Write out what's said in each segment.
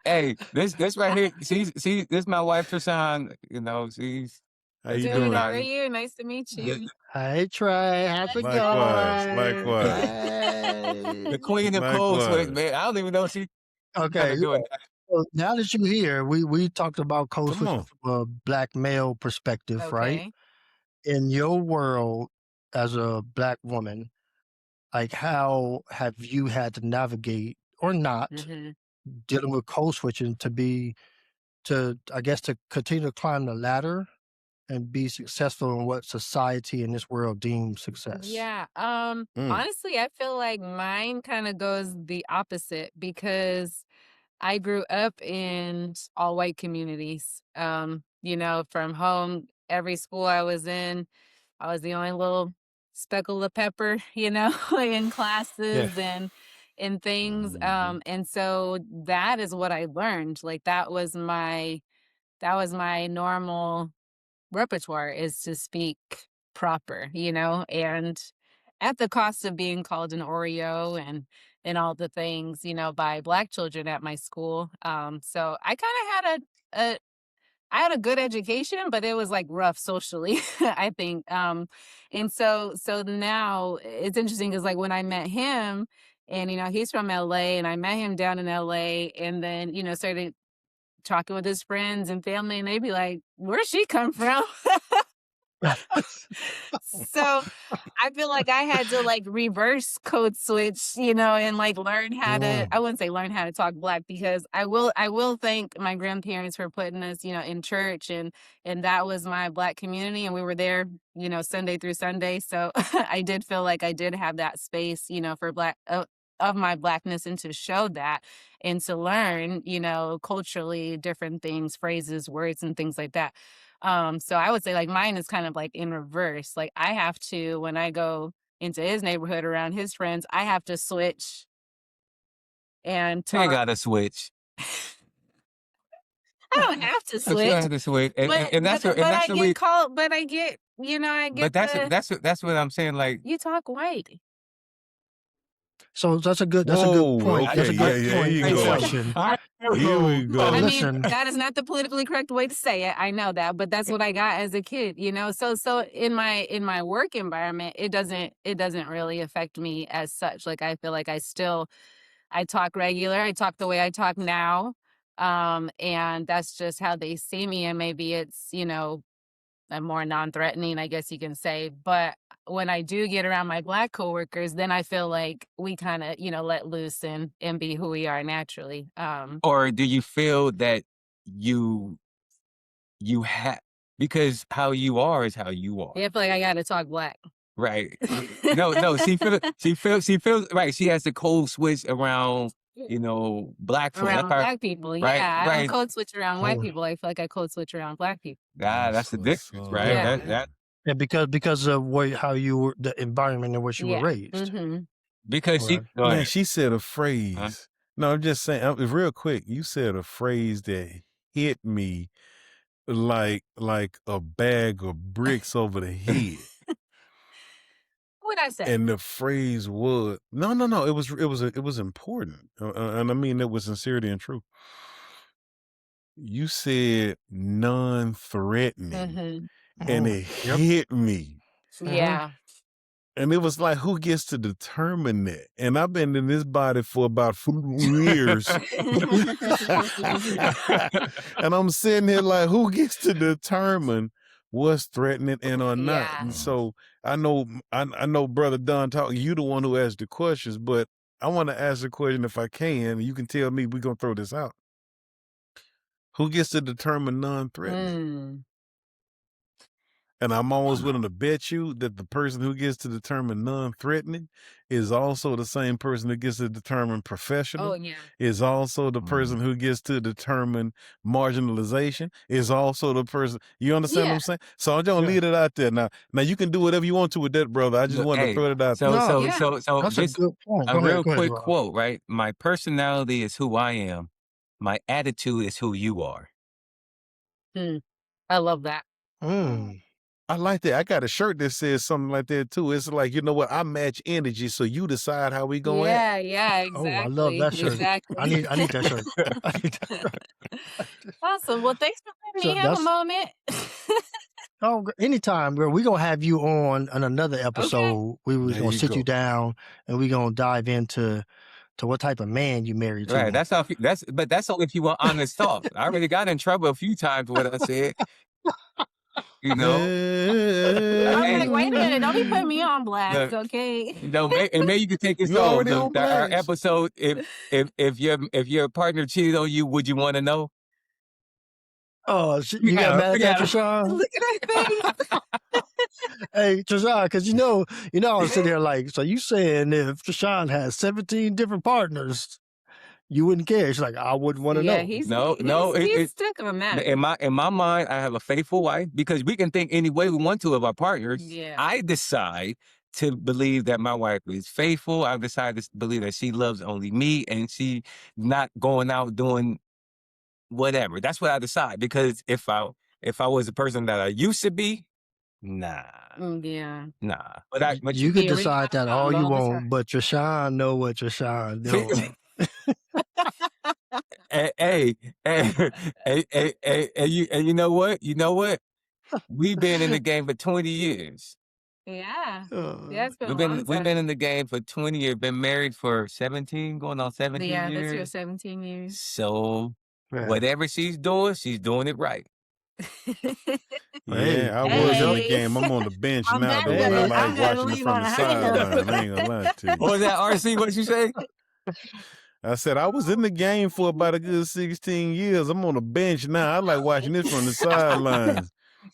Hey, this right here. See, this my wife Treshawn. You know, she's How you Dude, how doing? are you? Nice to meet you. Hey Trey, how's it Likewise, going? likewise, Hey. the queen of cold switch, likewise. man. I don't even know if she kind Okay, of doing well, now that you're here, we talked about code Come switching on. from a black male perspective, right? Okay. In your world as a black woman, like how have you had to navigate or not hmm dealing with code switching I guess to continue to climb the ladder and be successful in what society in this world deems success? Yeah. Mm. Honestly, I feel like mine kind of goes the opposite because I grew up in all white communities. From home, every school I was in, I was the only little speckle of pepper, in Yeah. classes and in things. Mhm. And so that is what I learned. Like that was my normal repertoire, is to speak proper, and at the cost of being called an Oreo and all the things, by black children at my school. So I kind of had I had a good education, but it was like rough socially, I think. And so now it's interesting because like when I met him, and he's from LA, and I met him down in LA, and then started talking with his friends and family, and they'd be like, "Where'd she come from?" So I feel like I had to like reverse code switch, and like learn how to, I Mm. wouldn't say learn how to talk black, because I will thank my grandparents for putting us, in church, and that was my black community, and we were there, Sunday through Sunday. So I did feel like I did have that space, for black of my blackness, and to show that and to learn, culturally different things, phrases, words, and things like that. So I would say like mine is kind of like in reverse. Like I have to, when I go into his neighborhood around his friends, I have to switch and You ain't talk. got to switch. I don't have to But you don't switch, have to switch, but and but and I that's the get way. called, but I get, I get But that's the, that's what I'm saying. Like, you talk white. So that's a good Whoa, point. That's okay, a yeah, good yeah, here point. you Good go. question. Here we So I go. mean, listen, that is not the politically correct way to say it. I know that, but that's what I got as a kid, So in my work environment, it doesn't really affect me as such. Like I feel like I talk regular. I talk the way I talk now. And that's just how they see me. And maybe it's, I'm more non-threatening, I guess you can say. But when I do get around my black coworkers, then I feel like we kind of, let loose and be who we are naturally. or do you feel that you you have, because how you are is how you are, Yeah, I feel like I gotta talk black. right? No. She feels right. She has the cold switch around, black folk. That's Around how, black people, right, yeah. I don't right. code switch around white oh, people. I feel like I code switch around black people. That's That's the what's difference, right? up. Yeah. That yeah, because of how you were, the environment in which you were Yeah. raised. because she Right. go Man, ahead. she said a Huh? phrase. No, I'm just saying, real quick, you said a phrase that hit me like a bag of bricks over the head. What'd I say? And the phrase was no. It was important, and I mean that with sincerity and truth. You said non-threatening, Mhm. and Mm. it Yep. hit me. Mhm. Yeah. And it was like, who gets to determine that? And I've been in this body for about 4 years. And I'm sitting here like, who gets to determine what's threatening and or not? Yeah. And so I know Brother Don talking, you the one who asked the questions, but I want to ask a question if I can. You can tell me, we're gonna throw this out. Who gets to determine non-threatening? Mm. And I'm almost willing to bet you that the person who gets to determine non-threatening is also the same person that gets to determine Oh, professional, yeah. is also the person who gets to determine marginalization, is also the person, you understand what Yeah. I'm saying? So I'm just gonna Yeah. leave it out there. Now you can do whatever you want to with that, brother. I just Look, wanted to hey, throw it out so there. so No, Yeah. so that's a just good point. a real Go ahead, quick Rob. quote, right? My personality is who I am. My attitude is who you are. Mm. I love that. Mm. I like that. I got a shirt that says something like that too. It's like, you know what? I match energy, so you decide how we gonna act. Yeah, Oh, I love that shirt. I exactly. need that shirt. I need that shirt. Awesome. Well, thanks for letting So me have a that's moment. anytime, girl. We're gonna have you on another Okay. episode. We was There gonna you sit you go. down and we're gonna dive into what type of man you married Right. to. That's how. But that's only if you want honest talk. I already got in trouble a few times with what I said. You know. I'm Hey, like, wait a minute, don't be putting me on blast, look, okay? you know, and maybe you can take this You over already on our blast. episode. If your partner cheated on you, would you want to know? Oh, you got mad at that, Treshawn? Look at her face. Hey, Treshawn, because I was sitting there like, so you saying if Treshawn has 17 different partners, you wouldn't care? She's like, I wouldn't want to Yeah, know. he's stuck on that. In my mind, I have a faithful wife because we can think any way we want to of our partners. Yeah. I decide to believe that my wife is faithful. I decide to believe that she loves only me and she not going out doing whatever. That's what I decide. Because if I was the person that I used to be, nah. Yeah. But You could decide that all you all the want, time. but Treshawn know what Treshawn doing. hey, you know what? You know what? We've been in the game for 20 years. Yeah. Uh, Yeah, it's been a We've long been time. in the game for 20 years. Been married for 17, going on 17 Yeah, this year years. 17 years. So yeah. whatever she's doing it right. Yeah, I Hey. was in the Hey. game. I'm on the bench I'm now, not though, but I gonna- like I'm gonna watching it leave from on the her. sideline. I ain't gonna lie to you. What was that, RC? What you say? I said I was in the game for about a good 16 years. I'm on the bench now. I like watching this from the sidelines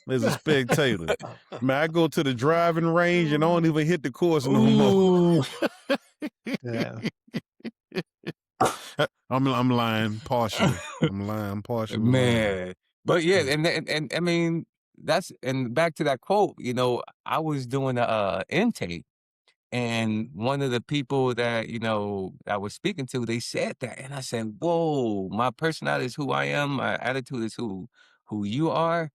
as a spectator. Man, I go to the driving range and I don't even hit the course no more. Yeah. I'm lying partially. I'm partially lying. Man. But yeah, and I mean and back to that quote, you know, I was doing a intake and one of the people that, you know, I was speaking to, they said that and I said, "Whoa, my personality is who I am, my attitude is who you are."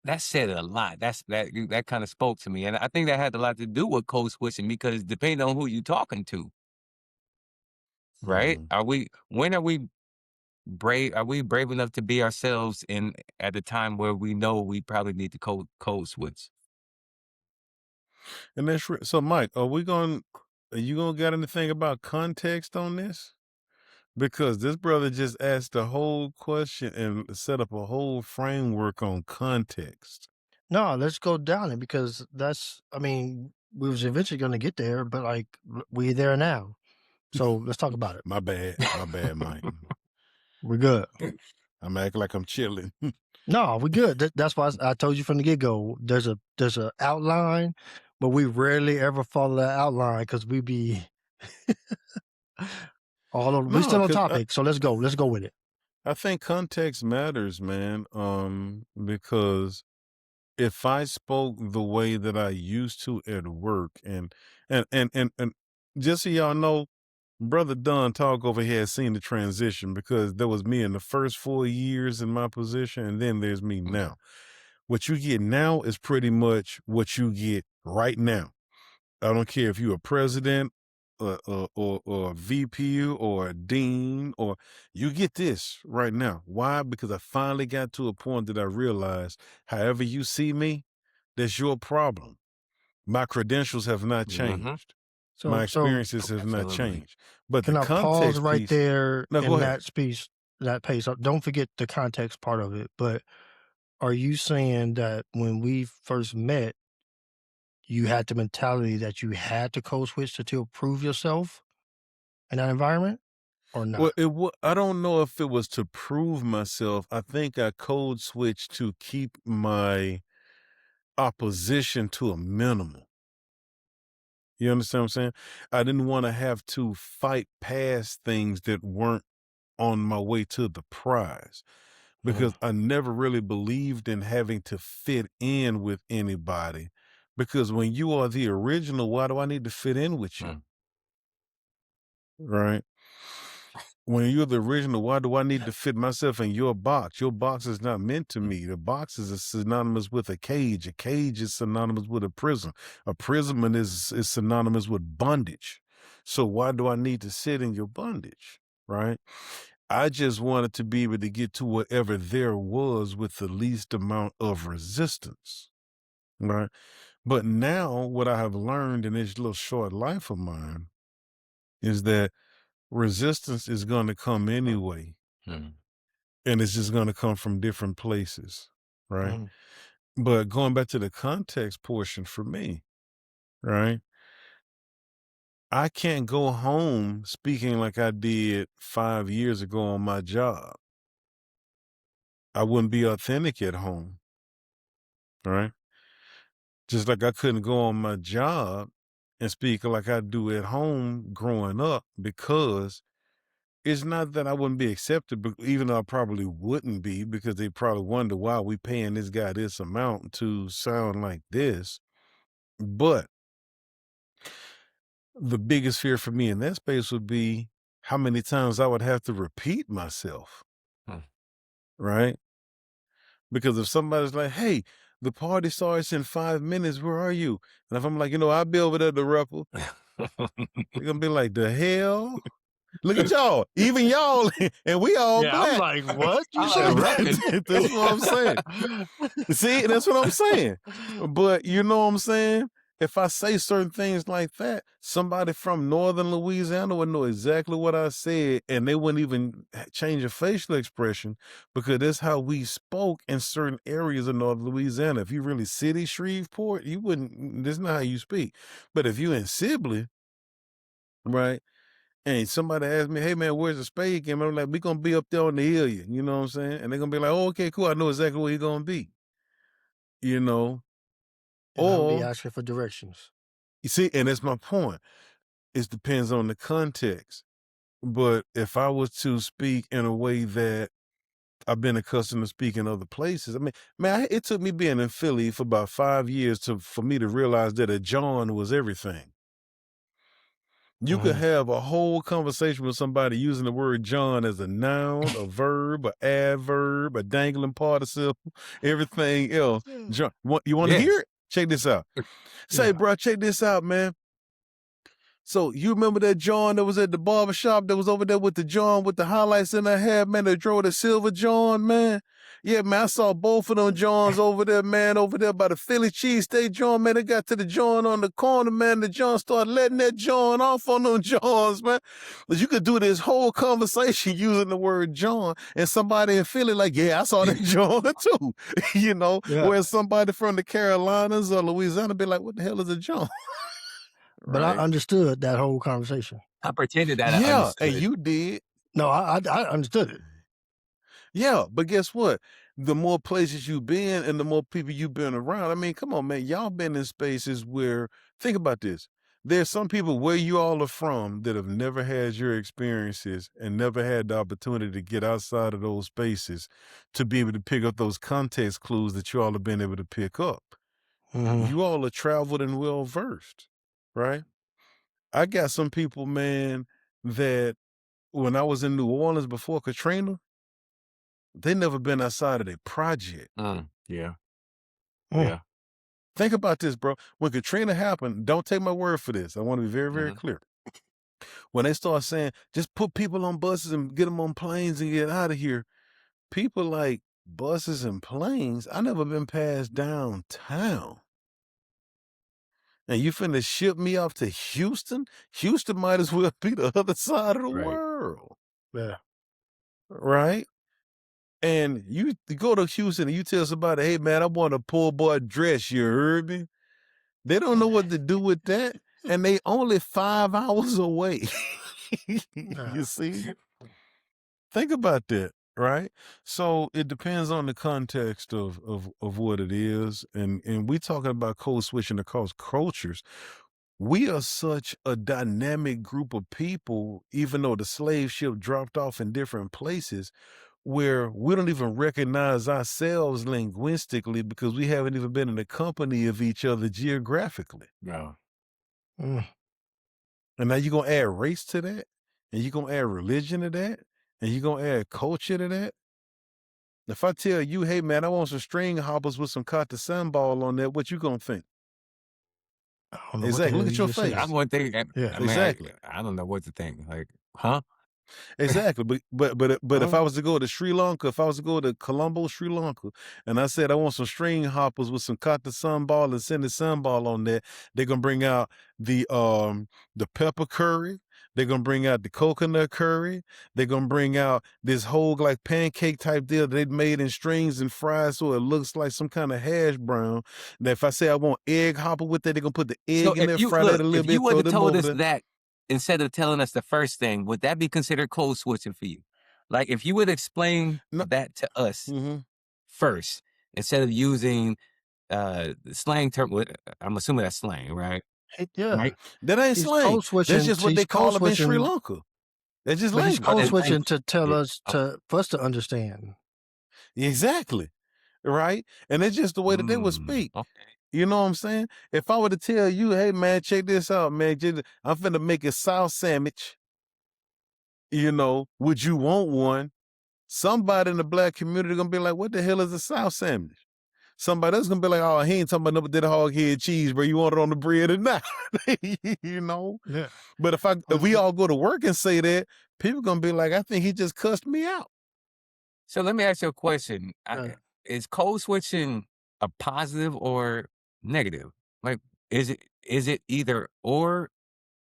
That said a lot. That kind of spoke to me. And I think that had a lot to do with code switching because depending on who you're talking to, right? When are we brave enough to be ourselves at a time where we know we probably need to code switch? And that's so, Mike. Are you gonna got anything about context on this? Because this brother just asked a whole question and set up a whole framework on context. No, let's go down it because we was eventually going to get there, but like we're there now. So let's talk about it. My bad, Mike. We're good. I'm acting like I'm chilling. No, we're good. That's why I told you from the get go. There's a outline, but we rarely ever follow that outline because we be we still on topic. So let's go. Let's go with it. I think context matters, man. Because if I spoke the way that I used to at work, and just so y'all know, Brother Don Talk over here has seen the transition because there was me in the first 4 years in my position, and then there's me now. What you get now is pretty much what you get right now. I don't care if you're a president or a VP or a dean, or you get this right now. Why? Because I finally got to a point that I realized, however you see me, that's your problem. My credentials have not changed. So My experiences have not Absolutely. changed. But Can the I context pause right piece, there No, in go ahead. that piece? Don't forget the context part of it. But are you saying that when we first met, you had the mentality that you had to code switch to prove yourself in that environment, or not? Well, I don't know if it was to prove myself. I think I code switched to keep my opposition to a minimum. You understand what I'm saying? I didn't want to have to fight past things that weren't on my way to the prize because I never really believed in having to fit in with anybody. Because when you are the original, why do I need to fit in with you? Right? when you're the original, why do I need to fit myself in your box? Your box is not meant to me. The box is synonymous with a cage. A cage is synonymous with a prison. A prison is synonymous with bondage. So why do I need to sit in your bondage, right? I just wanted to be able to get to whatever there was with the least amount of resistance, right? But now what I have learned in this little short life of mine is that resistance is going to come anyway, Mm. and it's just going to come from different places, right? Mhm. But going back to the context portion for me, right? I can't go home speaking like I did 5 years ago on my job. I wouldn't be authentic at home, right? Just like I couldn't go on my job and speak like I do at home growing up, because it's not that I wouldn't be accepted, but even though I probably wouldn't be, because they probably wonder why we paying this guy this amount to sound like this. But the biggest fear for me in that space would be how many times I would have to repeat myself, Hmm. right? Because if somebody's like, hey, the party starts in 5 minutes, where are you? And if I'm like, I'll be over there at the Ruffle, they're going to be like, the hell? Look at y'all, even y'all, and we all Yeah, I'm black. like, what you I say? like repping. That's what I'm saying. See, that's what I'm saying. But you know what I'm saying? If I say certain things like that, somebody from northern Louisiana would know exactly what I said, and they wouldn't even change a facial expression, because that's how we spoke in certain areas of northern Louisiana. If you really city Shreveport, you wouldn't, that's not how you speak. But if you in Sibley, right, and somebody asked me, hey, man, where's the spade game? I'm like, we're going to be up there on the hill, you know what I'm saying? And they're going to be like, oh, okay, cool. I know exactly where you're going to be, you know? And I'm be Or, asking for directions. you see, and that's my point. It depends on the context. But if I was to speak in a way that I've been accustomed to speak in other places, I mean, man, it took me being in Philly for about 5 years for me to realize that a John was everything. You could have a whole conversation with somebody using the word John as a noun, a verb, an adverb, a dangling participle, everything else. John, you want to Yeah. hear it? Check this out. Say, Yeah. bro, check this out, man. So you remember that John that was at the barber shop that was over there with the John with the highlights in her hair, man, that drove the silver John, man? Yeah, man, I saw both of them Johns over there, man, over there by the Philly cheesesteak John, man. They got to the John on the corner, man. The John started letting that John off on them Johns, man. But you could do this whole conversation using the word John, and somebody in Philly like, yeah, I saw that John too, Yeah. whereas somebody from the Carolinas or Louisiana be like, what the hell is a John? But Right? I understood that whole conversation. I pretended that I Yeah, understood. and you did. No, I understood it. Yeah, but guess what? The more places you've been and the more people you've been around, I mean, come on, man. Y'all been in spaces where, think about this. There's some people where you all are from that have never had your experiences and never had the opportunity to get outside of those spaces to be able to pick up those context clues that you all have been able to pick up. Mhm. You all are traveled and well versed, right? I got some people, man, that when I was in New Orleans before Katrina, they never been outside of their project. Yeah. Mm. Yeah. Think about this, bro. When Katrina happened, don't take my word for this. I want to be very, very Mhm. clear. When they start saying, just put people on buses and get them on planes and get out of here, people like buses and planes, I never been past downtown. And you finna ship me off to Houston? Houston might as well be the other side of the Right. world, Yeah. right? And you go to Houston and you tell somebody, hey, man, I want a poor boy dress, you heard me? They don't know what to do with that, and they only 5 hours away. Yeah. You see? Think about that, right? So it depends on the context of what it is, and we talking about code switching across cultures. We are such a dynamic group of people, even though the slave ship dropped off in different places, where we don't even recognize ourselves linguistically because we haven't even been in the company of each other geographically. No. Mm. And now you're going to add race to that? and you're gonna add religion to that, and you're gonna add culture to that. If I tell you, hey man, I want some string hoppers with some cotton sambal on that, what you gonna think? I don't know what the Exactly. hell Look at you your just said. I'm face. one thing. Yeah. I mean, Exactly. I don't know what to think. Like, huh? Exactly. But if Oh, I was to go to Sri Lanka, if I was to go to Colombo, Sri Lanka, and I said I want some string hoppers with some cotton sambal and send the sambal on that, they're gonna bring out the pepper curry. They're gonna bring out the coconut curry. They're gonna bring out this whole like pancake type deal they made in strings and fried so it looks like some kind of hash brown. That if I say I want egg hopper with that, they're gonna put the So egg in there, fry that a little if you bit, would throw have them told over us there. that instead of telling us the first thing, would that be considered code switching for you? Like, if you would explain No. that to us Mm-hmm. first instead of using slang term, I'm assuming that's slang, right? yeah. Right. That ain't He's slang. code That's switching. just what He's they call code them in Sri switching, Lanka. That's just but he's language. Oh, code that's switching language. to tell Yeah. us for us to understand. Exactly. Right? And it's just the way that they would speak. Okay. You know what I'm saying? If I were to tell you, hey man, check this out, man. I'm finna make a South sandwich. You know, would you want one? Somebody in the black community gonna be like, what the hell is a South sandwich? Somebody else gonna be like, oh, he ain't talking about no that hog head cheese, bro. You want it on the bread or not? You know? Yeah. But if we all go to work and say that, people gonna be like, I think he just cussed me out. So let me ask you a question. Yeah. Is code switching a positive or negative? Like, is it either or?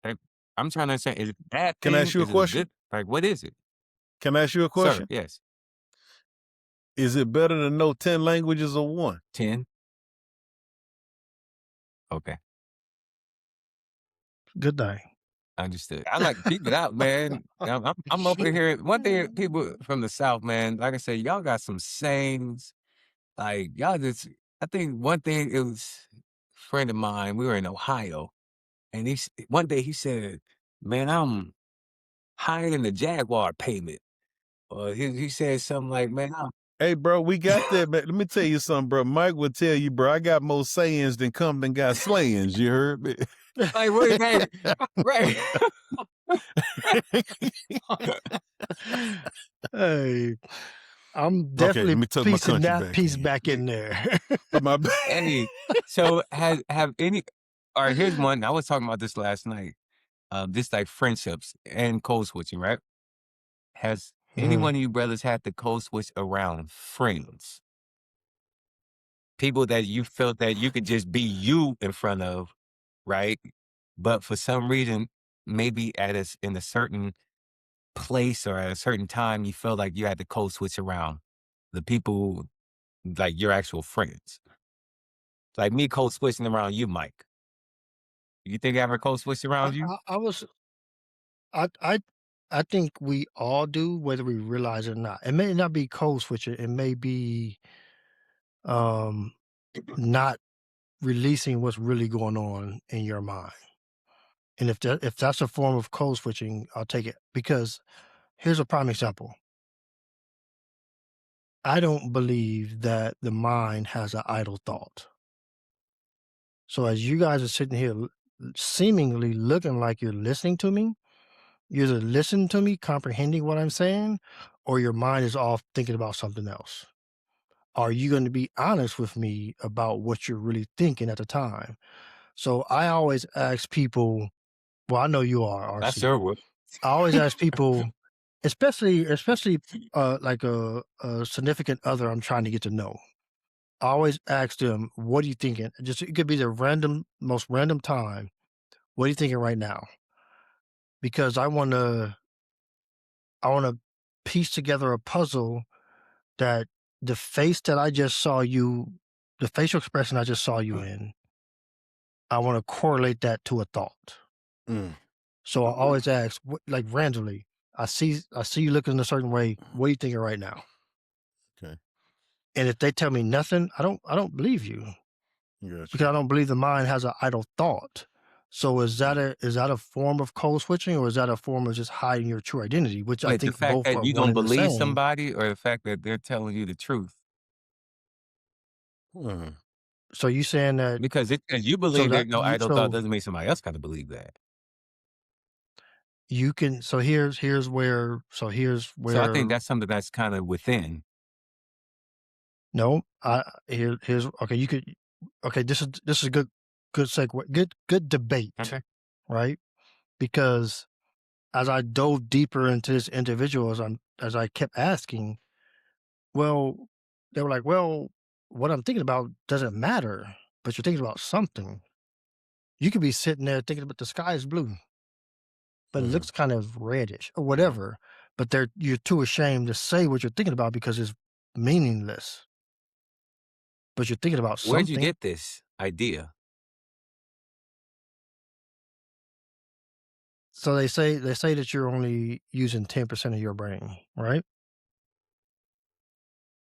Like, I'm trying to understand, is it a bad Can I thing? ask you a Is it a question? good, like, what is it? Can I ask you a Sir, question? yes. Is it better to know 10 languages or one? 10. Okay. Good day. Understood. I like to keep it out, man. I'm over here. One thing, people from the South, man, like I said, y'all got some sayings. Like, y'all just, I think one thing, it was a friend of mine, we were in Ohio, and one day he said, man, I'm higher than the Jaguar payment. Or he said something like, man, Hey, bro, we got that, man. Let me tell you something, bro. Mike would tell you, bro, I got more sayings than Compton got slayings. You heard me? like, wait, man, right. Hey, I'm Okay, definitely let me tuck my piecing country that back piece in. back in there. My bad. Hey, so have any, all right, here's one. I was talking about this last night. Just like friendships and code switching, right? Has any Mhm. one of you brothers had to code switch around friends? People that you felt that you could just be you in front of, right? But for some reason, maybe in a certain place or at a certain time, you felt like you had to code switch around the people, like your actual friends. Like me code switching around you, Mike. You think I ever code switched I, around you? I, I was I I I think we all do, whether we realize it or not. It may not be code switching. It may be um not releasing what's really going on in your mind. And if that's a form of code switching, I'll take it. Because here's a prime example. I don't believe that the mind has an idle thought. So as you guys are sitting here seemingly looking like you're listening to me, you're either listening to me, comprehending what I'm saying, or your mind is off thinking about something else. Are you going to be honest with me about what you're really thinking at the time? So I always ask people, well, I know you are, I RC. sure would. I always ask people, especially like a significant other I'm trying to get to know. I always ask them, what are you thinking? Just it could be the most random time. What are you thinking right now? Because I want to piece together a puzzle that the face that I just saw you, the facial expression I just saw you in, I want to correlate that to a thought. Mm. So I always ask, like randomly, I see you looking a certain way. What are you thinking right now? Okay. And if they tell me nothing, I don't believe you Gotcha. because I don't believe the mind has an idle thought. So is that a form of code switching, or is that a form of just hiding your true identity? Which I Wait, the think fact both that are you one don't and the believe same. somebody, or the fact that they're telling you the truth? Mm. So you saying that? Because you So believe that there's no idle thought doesn't mean somebody else got to believe that. you can so here's where So I think that's something that's kind of within. no, here's okay, you could okay, this is a good segue, good debate, Okay. right? Because as I dove deeper into this individual, as I kept asking, well, they were like, well, what I'm thinking about doesn't matter, but you're thinking about something. You could be sitting there thinking about the sky is blue, but it Mhm. looks kind of reddish or Yeah. whatever. But you're too ashamed to say what you're thinking about because it's meaningless. But you're thinking about Where'd you something. get this idea? So they say that you're only using 10% of your brain, right?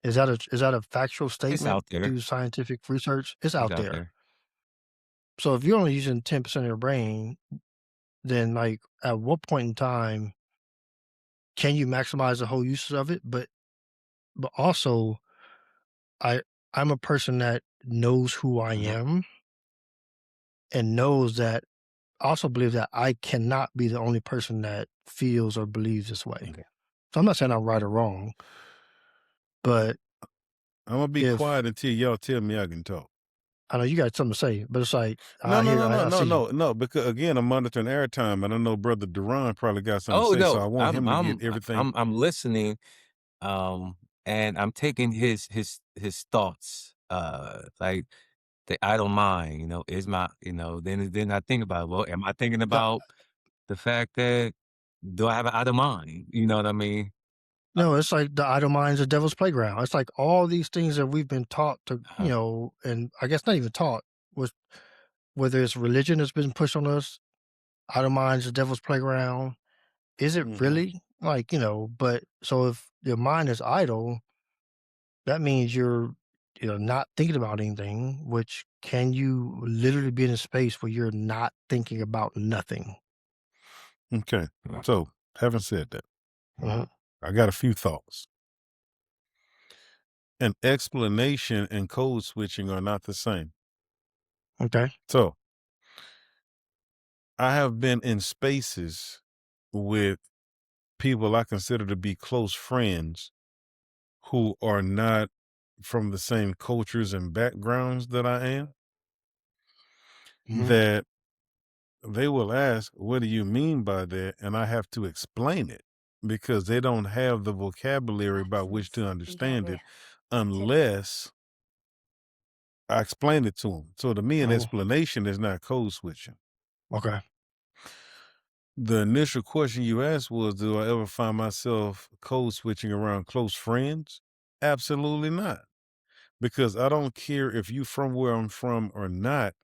Is that a factual It's statement out there. through scientific research? It's It's out out there. there. So if you're only using 10% of your brain, then like at what point in time can you maximize the whole uses of it? But also I I'm a person that knows who I Mhm. am and knows that I also believe that I cannot be the only person that feels or believes this way. Okay. So I'm not saying I'm right or wrong, but I'm gonna be if quiet until y'all tell me I can talk. I know you got something to say, but it's like No, no, no, no, I no, see you. no, no. Because again, I'm monitoring airtime, and I know Brother Dar'Ron probably got something to Oh, say, so no. I want him to get everything. I'm listening, and I'm taking his thoughts, like, I don't mind, is my then I think about, well, am I thinking The about the fact that do I have an idle mind? You know what I mean? No, it's like the idle mind's a devil's playground. It's like all these things that we've been taught to, Uh, and I guess not even taught, was whether it's religion that's been pushed on us, idle mind's the devil's playground. Is it Mhm. really? Like, but so if your mind is idle, that means you're not thinking about anything, which can you literally be in a space where you're not thinking about nothing? Okay. So, having said that, Mhm. I got a few thoughts. An explanation and code switching are not the same. Okay. So, I have been in spaces with people I consider to be close friends who are not from the same cultures and backgrounds that I am, Mhm. that they will ask, "What do you mean by that?" And I have to explain it because they don't have the vocabulary by which to understand it unless I explain it to them. So to me, an Oh, explanation is not code switching. okay. The initial question you asked was, do I ever find myself code switching around close friends? Absolutely not. Because I don't care if you from where I'm from or not,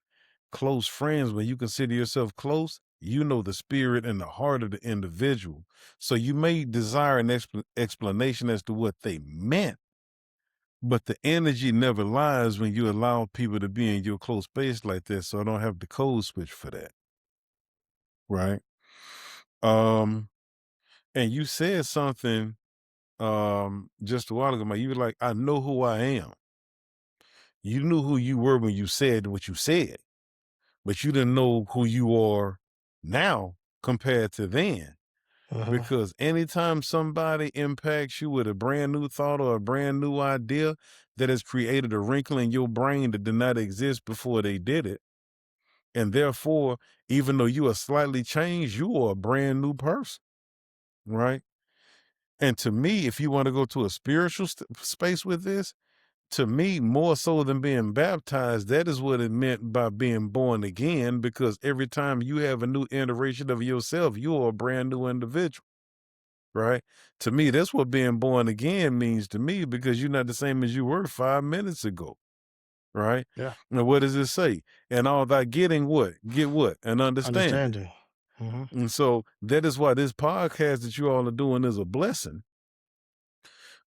close friends, when you consider yourself close, you know the spirit and the heart of the individual. So you may desire an explanation as to what they meant, but the energy never lies when you allow people to be in your close space like that. So I don't have the code switch for that. Right. Um, and you said something just a while ago, man. You were like, I know who I am. You knew who you were when you said what you said, but you didn't know who you are now compared to then. Uh-huh. Because anytime somebody impacts you with a brand new thought or a brand new idea that has created a wrinkle in your brain that did not exist before they did it, and therefore, even though you are slightly changed, you are a brand new person, right? And to me, if you want to go to a spiritual space with this, to me, more so than being baptized, that is what it meant by being born again, because every time you have a new iteration of yourself, you are a brand new individual, right? To me, that's what being born again means to me, because you're not the same as you were 5 minutes ago, right? Yeah. Now, what does it say? And all thy getting what? Get what? An understanding. Understanding. Mhm. And so that is why this podcast that you all are doing is a blessing,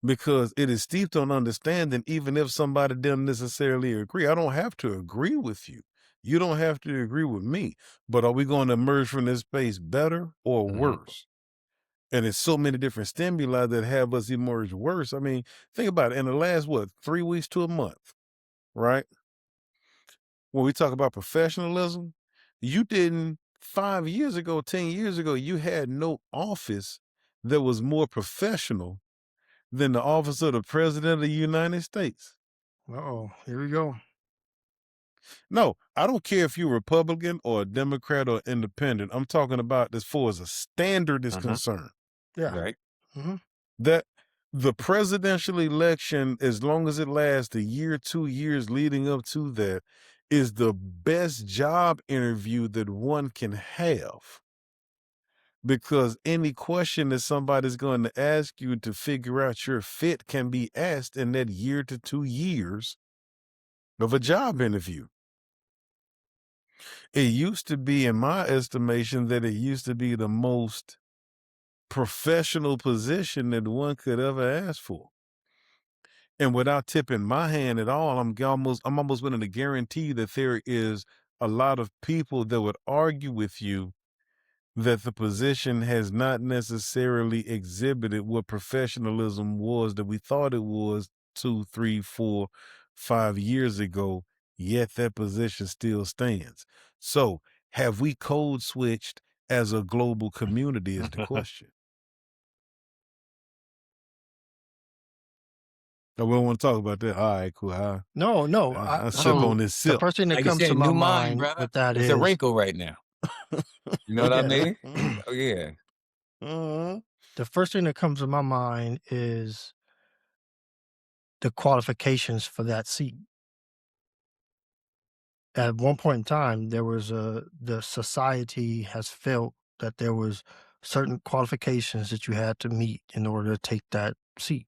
because it is steeped on understanding, even if somebody doesn't necessarily agree. I don't have to agree with you. You don't have to agree with me. But are we going to emerge from this space better or mhm. worse? And it's so many different stimuli that have us emerge worse. I mean, think about it. In the last, 3 weeks to a month, right? When we talk about professionalism, you didn't 5 years ago, 10 years ago, you had no office that was more professional than the office of the President of the United States. Uh-oh, here we go. No, I don't care if you're Republican or a Democrat or independent. I'm talking about as far as a standard is concerned. Yeah. Right. That the presidential election, as long as it lasts a year, 2 years leading up to that, is the best job interview that one can have. Because any question that somebody's going to ask you to figure out your fit can be asked in that year to 2 years of a job interview. It used to be, in my estimation, that it used to be the most professional position that one could ever ask for. And without tipping my hand at all, I'm almost willing to guarantee that there is a lot of people that would argue with you that the position has not necessarily exhibited what professionalism was that we thought it was 2, 3, 4, 5 years ago, yet that position still stands. So have we code switched as a global community is the question. No, we don't want to talk about that. All right, cool. No, I sip so on this the sip. first thing that Like you comes to said, my new mind, mind brother. with that It's is a wrinkle right now. You know what I mean? Oh yeah. the first thing that comes to my mind is the qualifications for that seat. At one point in time, there was the society has felt that there was certain qualifications that you had to meet in order to take that seat.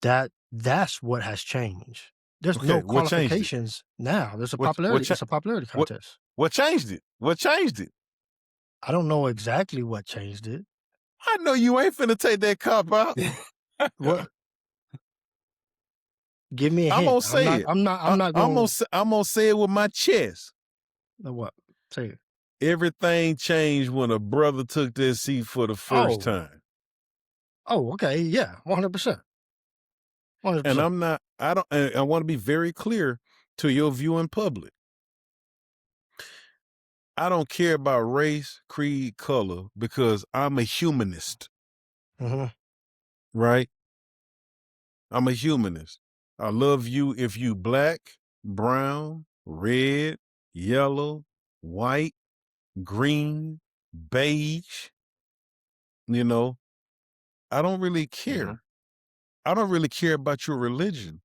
That's what has changed. There's Okay, no what changed it? qualifications now. There's a What popularity. It's a popularity what contest. what changed it? What changed it? I don't know exactly what changed it. I know you ain't finna take that cop out. What? Give me a I'm hint. gonna say it. I'm not I'm going. gonna say it with my chest. What? Say it. Everything changed when a brother took that seat for the first time. Oh, okay. Yeah, 100%. 100%. And I want to be very clear to your view in public. I don't care about race, creed, color, because I'm a humanist, right? I'm a humanist. I love you if you black, brown, red, yellow, white, green, beige. You know, I don't really care. I don't really care about your religion.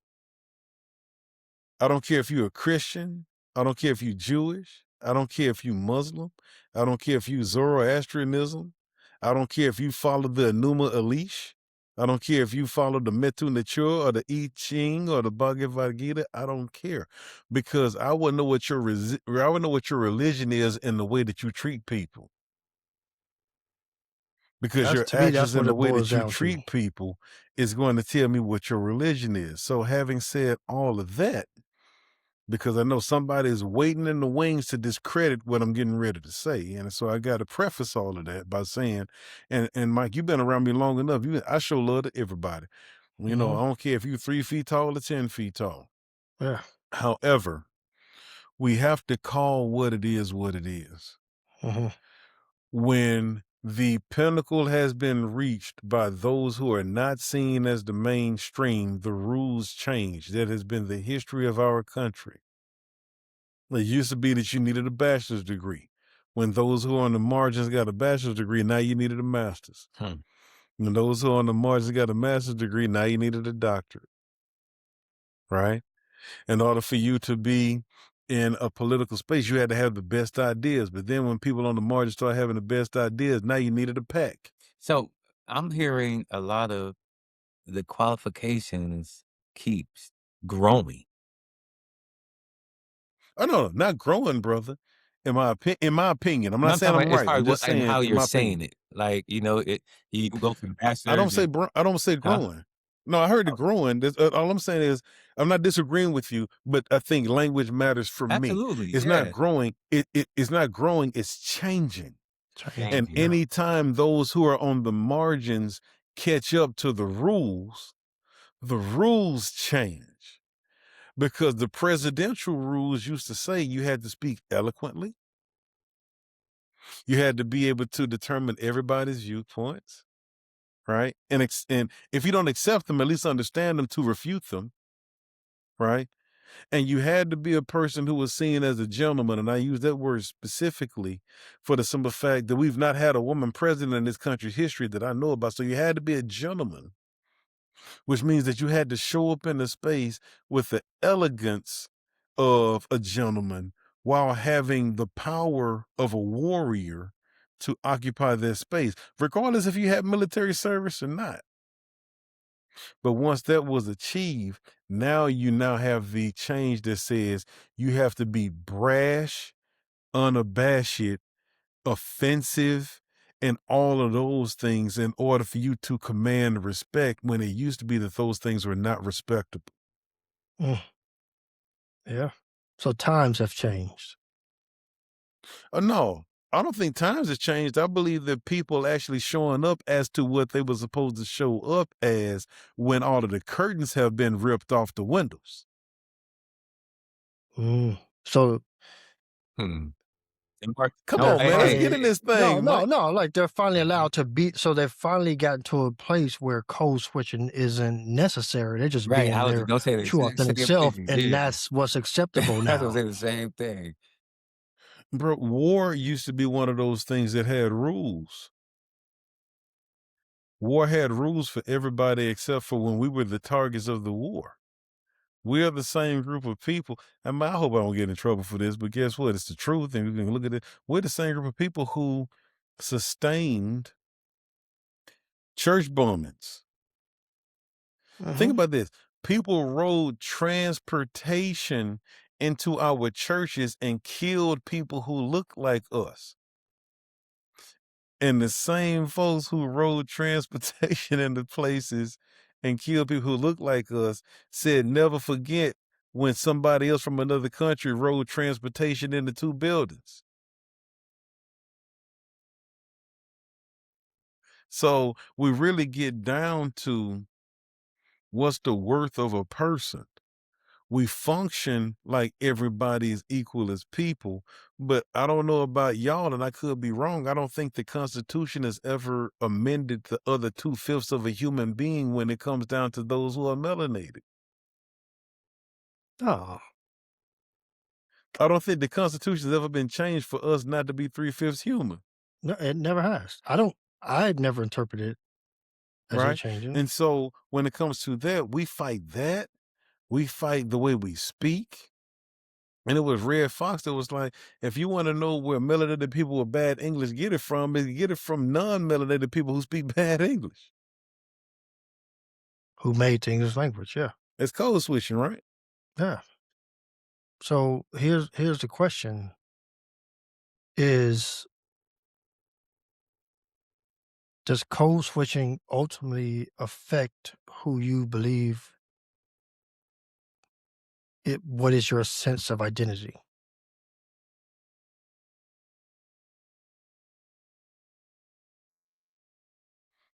I don't care if you're a Christian. I don't care if you're Jewish. I don't care if you're Muslim. I don't care if you Zoroastrianism. I don't care if you follow the Enuma Elish. I don't care if you follow the Metu Netur or the I Ching or the Bhagavad Gita. I don't care, because I want to know what your religion is in the way that you treat people. Because your to me, that's actions what and the it way boils that you down to. treat people is going to tell me what your religion is. So having said all of that, because I know somebody is waiting in the wings to discredit what I'm getting ready to say. And so I got to preface all of that by saying, and Mike, you've been around me long enough. I show love to everybody. You know, I don't care if you're 3 feet tall or 10 feet tall. Yeah. However, we have to call what it is what it is. When the pinnacle has been reached by those who are not seen as the mainstream, the rules change. That has been the history of our country. It used to be that you needed a bachelor's degree. When those who are on the margins got a bachelor's degree, now you needed a master's. When those who are on the margins got a master's degree, now you needed a doctorate. Right? In order for you to be in a political space, you had to have the best ideas. But then when people on the margins start having the best ideas, now you needed a pack. So I'm hearing a lot of the qualifications keeps growing. Oh no, not growing, brother. In my opinion, I'm No, not I'm saying talking I'm about as right. far I'm as just saying how in you're my saying opinion. it. Like, you can go from bachelor's. I don't say growing. No, I heard the growing. All I'm saying is I'm not disagreeing with you, but I think language matters for me. Absolutely, It's not growing. It's not growing. It's changing. And anytime those who are on the margins catch up to the rules change. Because the presidential rules used to say you had to speak eloquently, You had to be able to determine everybody's viewpoints, right? And if you don't accept them, at least understand them to refute them, right? And you had to be a person who was seen as a gentleman, and I use that word specifically for the simple fact that we've not had a woman president in this country's history that I know about. So you had to be a gentleman, which means that you had to show up in the space with the elegance of a gentleman while having the power of a warrior to occupy that space, regardless if you had military service or not. But once that was achieved, now you have the change that says you have to be brash, unabashed, offensive, and all of those things in order for you to command respect, when it used to be that those things were not respectable. Mm, yeah. So times have changed. No, I don't think times have changed. I believe that people actually showing up as to what they were supposed to show up as when all of the curtains have been ripped off the windows. So Hmm. And Mark, Come no, on, hey, man. Let's hey, get in hey, this no, thing, Mike. like they're finally Mhm. allowed to be. So they've finally gotten to a place where code switching isn't necessary. They're just Right, being I was their gonna say the true, exact authentic same self, thing, and yeah. that's what's acceptable I was gonna now. say the same thing. Bro, war used to be one of those things that had rules. War had rules for everybody except for when we were the targets of the war. We are the same group of people. And I hope I don't get in trouble for this, but guess what? It's the truth, and we can look at it. We're the same group of people who sustained church bombings. Think Mhm. about this. People rode transportation into our churches and killed people who look like us. And the same folks who rode transportation into places and killed people who look like us said, never forget when somebody else from another country rode transportation into 2 buildings. So we really get down to what's the worth of a person. We function like everybody is equal as people, but I don't know about y'all, and I could be wrong. I don't think the Constitution has ever amended the other 2/5 of a human being when it comes down to those who are melanated. Oh, I don't think the Constitution has ever been changed for us not to be 3/5 human, no, it never has. I've never interpreted it as it right? changing. And so when it comes to that, we fight that. We fight the way we speak. And it was Red Fox that was like, if you want to know where melanated people with bad English get it from, is get it from non-melanated people who speak bad English. Who made the English language? Yeah, It's code switching, right? yeah. So here's the question: Is does code switching ultimately affect who you believe it? What is your sense of identity?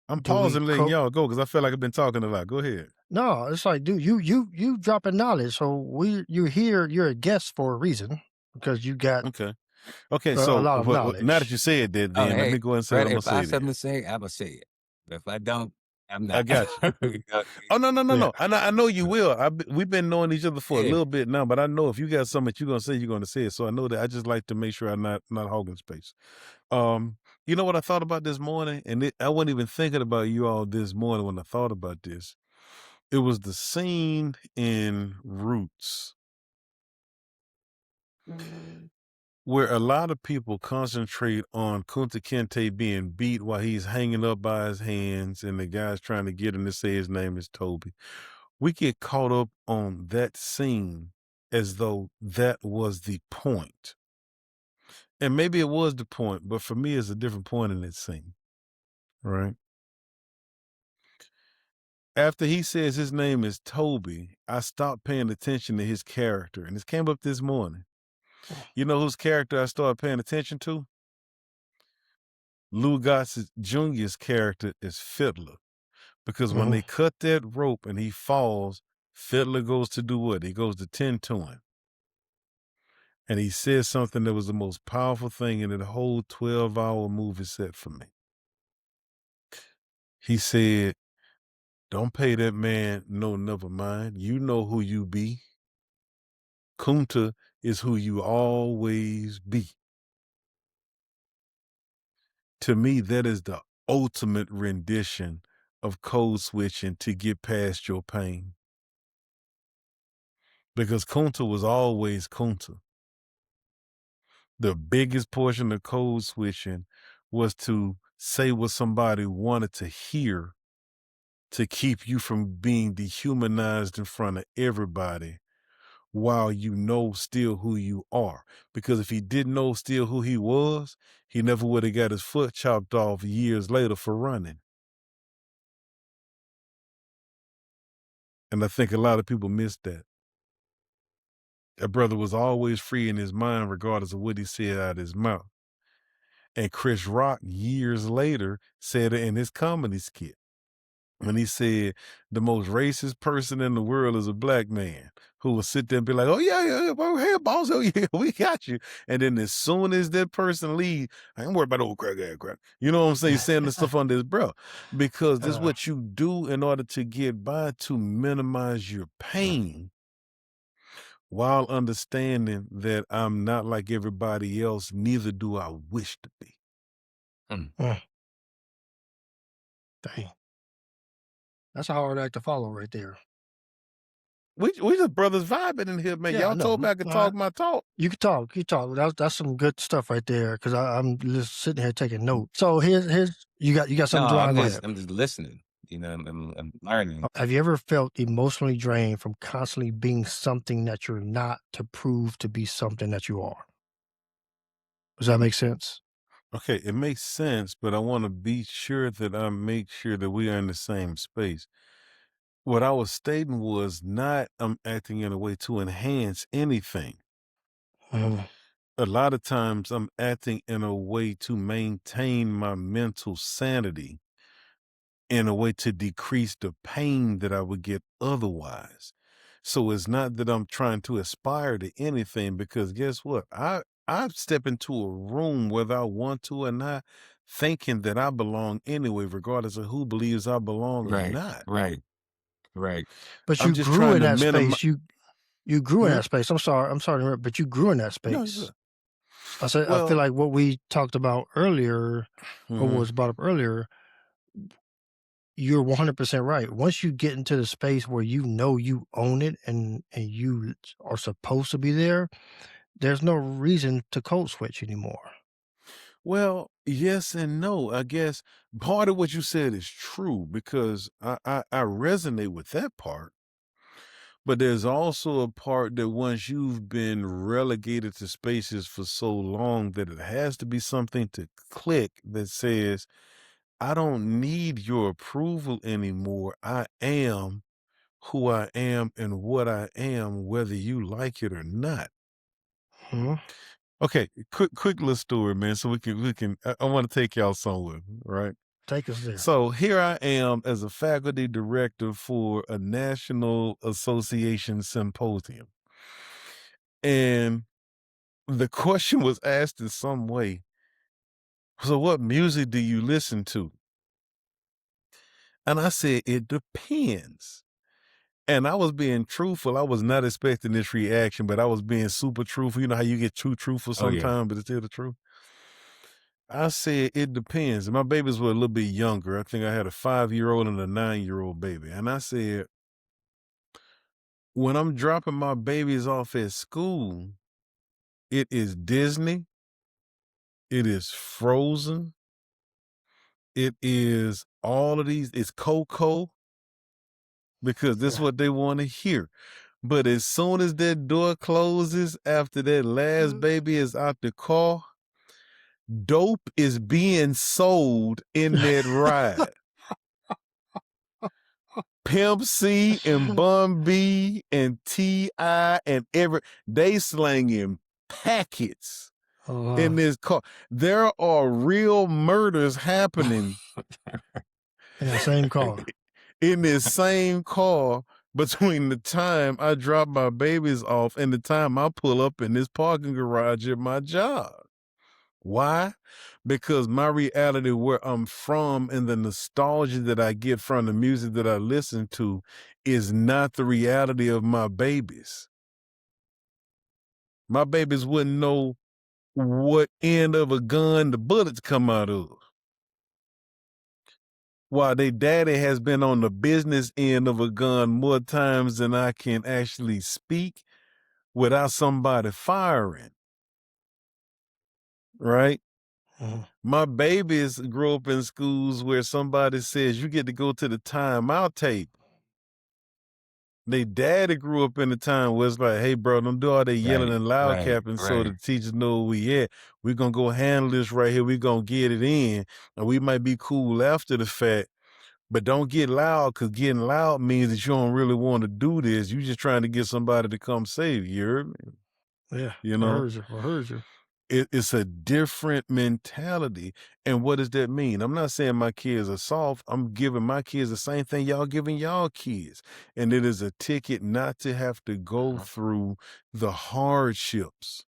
I'm Do we pausing letting y'all go because I feel like I've been talking a lot. Go ahead. No, it's like, dude, you dropping knowledge. So you're here, you're a guest for a reason because you got Okay. Okay, a so lot of now that you knowledge. said that, Oh, then let hey, me go ahead and say what Fred, I'm going if to I say have something then. to say, Imma say it. If I don't, I'm I not. got you. You know, Oh, no, no, no, Yeah. no. I know you will. We've been knowing each other for a yeah. little bit now, but I know if you got something that you're going to say, you're going to say it. So I know that I just like to make sure I'm not hogging space. You know what I thought about this morning? And I wasn't even thinking about you all this morning when I thought about this. It was the scene in Roots where a lot of people concentrate on Kunta Kinte being beat while he's hanging up by his hands and the guy's trying to get him to say his name is Toby. We get caught up on that scene as though that was the point. And maybe it was the point, but for me, it's a different point in that scene, right? After he says his name is Toby, I stopped paying attention to his character. And this came up this morning. You know whose character I started paying attention to? Lou Gossett Jr.'s character is Fiddler. Because when Mhm. they cut that rope and he falls, Fiddler goes to do what? He goes to tend to him. And he said something that was the most powerful thing in the whole 12-hour movie set for me. He said, don't pay that man no never mind. You know who you be. Kunta is who you always be. To me, that is the ultimate rendition of code switching to get past your pain. Because Kunta was always Kunta. The biggest portion of code switching was to say what somebody wanted to hear to keep you from being dehumanized in front of everybody while you know still who you are. Because if he didn't know still who he was, he never would have got his foot chopped off years later for running. And I think a lot of people miss that. That brother was always free in his mind, regardless of what he said out of his mouth. And Chris Rock, years later, said it in his comedy skit when he said the most racist person in the world is a black man who will sit there and be like, oh, yeah, hey, boss, oh, yeah, we got you. And then as soon as that person leaves, I ain't worried about old crack. You know what I'm saying? He's saying this stuff under his breath because this is what you do in order to get by to minimize your pain while understanding that I'm not like everybody else, neither do I wish to be. Dang. That's a hard act to follow right there. We just brothers vibing in here, man. Yeah, I Y'all know. told me I could talk my talk. You can talk. That's some good stuff right there. Because I'm just sitting here taking notes. So here's you got something to I'm add. I'm just listening. You know, I'm learning. Have you ever felt emotionally drained from constantly being something that you're not to prove to be something that you are? Does that make sense? Okay, it makes sense, but I want to be sure that I make sure that we are in the same space. What I was stating was not I'm acting in a way to enhance anything. Mhm. A lot of times I'm acting in a way to maintain my mental sanity, in a way to decrease the pain that I would get otherwise. So it's not that I'm trying to aspire to anything, because guess what? I step into a room whether I want to or not, thinking that I belong anyway, regardless of who believes I belong or not. Right. But I'm you just grew trying in to that minimize. space. You grew in that space. I'm sorry to interrupt, but you grew in that No, space. you're I said, I feel well. like what we talked about earlier, or Mhm. was brought up earlier, you're 100% right. Once you get into the space where you know you own it and you are supposed to be there, there's no reason to code switch anymore. Well, yes and no. I guess part of what you said is true, because I resonate with that part. But there's also a part that once you've been relegated to spaces for so long that it has to be something to click that says, I don't need your approval anymore. I am who I am and what I am, whether you like it or not. Hmm. Okay, quick little story, man. So we can. I want to take y'all somewhere, right? Take us there. So here I am as a faculty director for a national association symposium. And the question was asked in some way, so what music do you listen to? And I said, it depends. And I was being truthful. I was not expecting this reaction, but I was being super truthful. You know how you get too truthful Oh, yeah. sometimes, but it's still the truth. I said, it depends. And my babies were a little bit younger. I think I had a 5-year-old and a 9-year-old baby. And I said, when I'm dropping my babies off at school, it is Disney, it is Frozen, it is all of these, it's Coco, because this is what they want to hear. But as soon as that door closes, after that last baby is out the car, dope is being sold in that ride. Pimp C and Bun B and T.I. and they slanging packets in this car. There are real murders happening in that same car. in this same car between the time I drop my babies off and the time I pull up in this parking garage at my job. Why? Because my reality where I'm from and the nostalgia that I get from the music that I listen to is not the reality of my babies. My babies wouldn't know what end of a gun the bullets come out of. While their daddy has been on the business end of a gun more times than I can actually speak without somebody firing. Right? Mhm. My babies grew up in schools where somebody says you get to go to the timeout tape. They daddy grew up in a time where it's like, hey, bro, don't do all that yelling Right, and loud right, capping so the right. teachers know where we at. We're going to go handle this right here. We're going to get it in. And we might be cool after the fact, but don't get loud, because getting loud means that you don't really want to do this. You just trying to get somebody to come save you. You heard me? Yeah, You I know? heard you. I heard you. It's a different mentality. And what does that mean? I'm not saying my kids are soft. I'm giving my kids the same thing y'all giving y'all kids. And it is a ticket not to have to go through the hardships.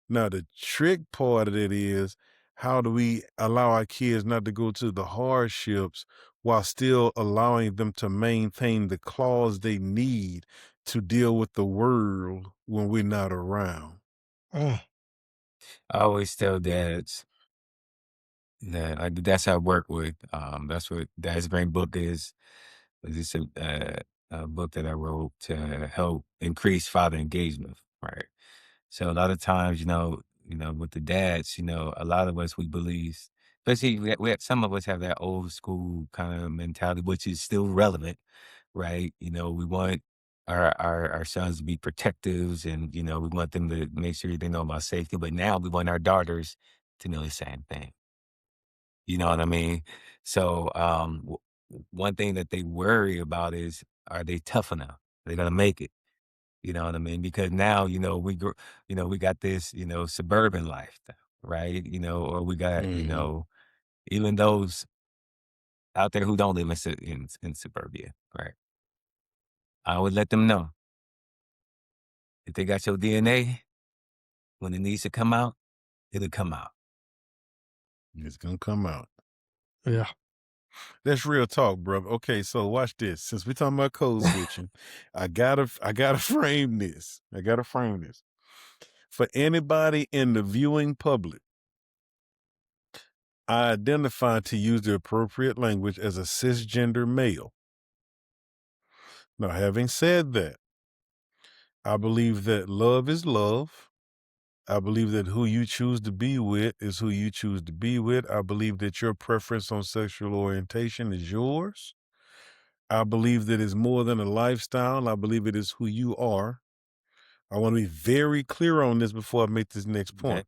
Now, the trick part of it is, how do we allow our kids not to go to the hardships while still allowing them to maintain the claws they need to deal with the world when we're not around? Mm. I always tell dads that that's how I work with. That's what Dad's Brain book is. It's a book that I wrote to help increase father engagement, right? So a lot of times, with the dads, a lot of us we believe, especially some of us have that old school kind of mentality, which is still relevant, right? We want our sons to be protectives, and we want them to make sure they know about safety. But now we want our daughters to know the same thing. You know what I mean? So, one thing that they worry about is, are they tough enough? They're gonna make it. You know what I mean? Because now, we got this, suburban life, right? Or we got, Mm-hmm. even those out there who don't live in suburbia, right? I would let them know, if they got your DNA, when it needs to come out, it'll come out. It's gonna come out. Yeah. That's real talk, bro. Okay, so watch this. Since we're talking about code switching, I gotta frame this. I gotta frame this. For anybody in the viewing public, I identify, to use the appropriate language, as a cisgender male. Now, having said that, I believe that love is love. I believe that who you choose to be with is who you choose to be with. I believe that your preference on sexual orientation is yours. I believe that it's more than a lifestyle. I believe it is who you are. I want to be very clear on this before I make this next Okay. point.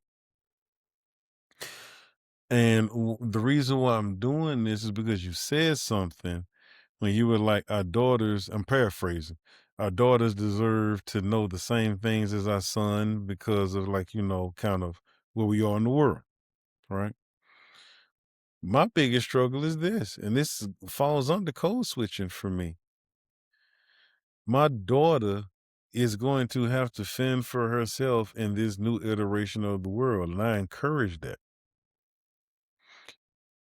And the reason why I'm doing this is because you said something when you were like, our daughters, I'm paraphrasing, our daughters deserve to know the same things as our son because of, like, kind of where we are in the world, right? My biggest struggle is this, and this falls under code switching for me. My daughter is going to have to fend for herself in this new iteration of the world, and I encourage that.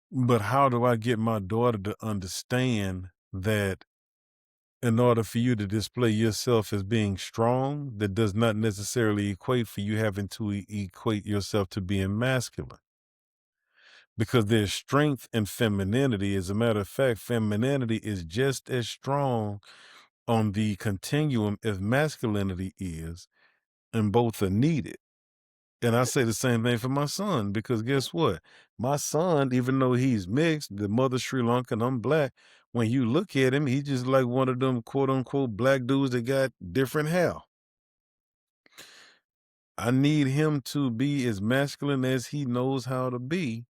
But how do I get my daughter to understand that in order for you to display yourself as being strong, that does not necessarily equate for you having to equate yourself to being masculine? Because there's strength in femininity. As a matter of fact, femininity is just as strong on the continuum as masculinity is, and both are needed. And I say the same thing for my son, because guess what? My son, even though he's mixed, the mother's Sri Lankan, I'm black. When you look at him, he's just like one of them quote unquote black dudes that got different hair. I need him to be as masculine as he knows how to be,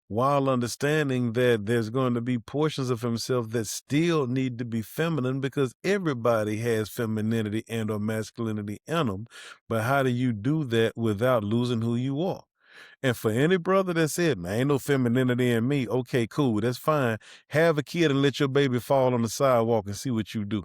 while understanding that there's going to be portions of himself that still need to be feminine, because everybody has femininity and or masculinity in them. But how do you do that without losing who you are? And for any brother that said, man, ain't no femininity in me, okay, cool, that's fine. Have a kid and let your baby fall on the sidewalk and see what you do.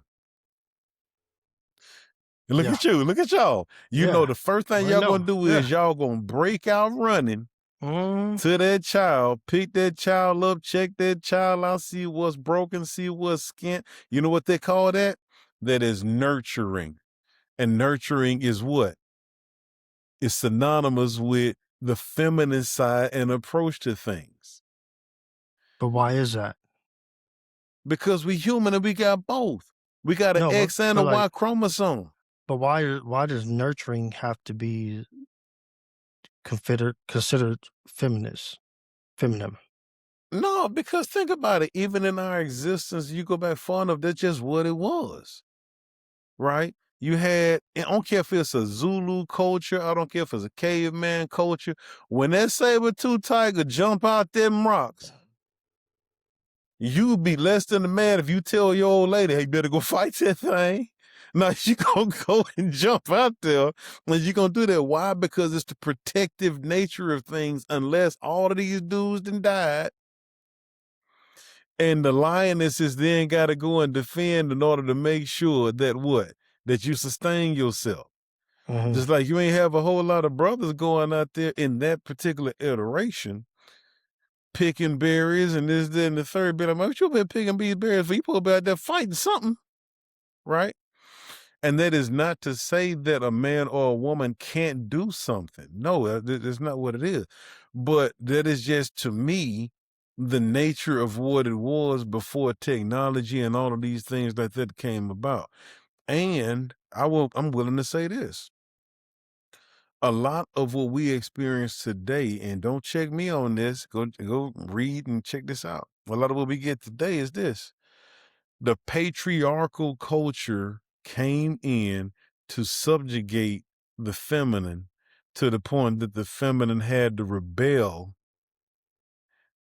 Look Yeah. at you. Look at y'all. You know, Yeah. the first thing I y'all know. gonna do Yeah. is y'all gonna break out running Mhm. to that child, pick that child up, check that child out, see what's broken, see what's skint. You know what they call that? That is nurturing. And nurturing is what? It's synonymous with the feminine side and approach to things. But why is that? Because we human and we got both. We got an No, X and a but Y like, chromosome. but why does nurturing have to be considered feminine? No, because think about it. Even in our existence, you go back far enough, that's just what it was, right? You had, I don't care if it's a Zulu culture, I don't care if it's a caveman culture. When that saber-tooth tiger jump out them rocks, you be less than a man if you tell your old lady, hey, you better go fight that thing. Now you gonna go and jump out there and you gonna do that. Why? Because it's the protective nature of things, unless all of these dudes done died. And the lionesses then gotta go and defend in order to make sure that what? That you sustain yourself. Mhm. Just like you ain't have a whole lot of brothers going out there in that particular iteration picking berries and this, that, and the third. Be like, man, what you been picking these berries for? You supposed to be out there fighting something, right? And that is not to say that a man or a woman can't do something. No, that's not what it is. But that is just, to me, the nature of what it was before technology and all of these things like that came about. And I'm willing to say this. A lot of what we experience today, and don't check me on this, go read and check this out. A lot of what we get today is this. The patriarchal culture came in to subjugate the feminine to the point that the feminine had to rebel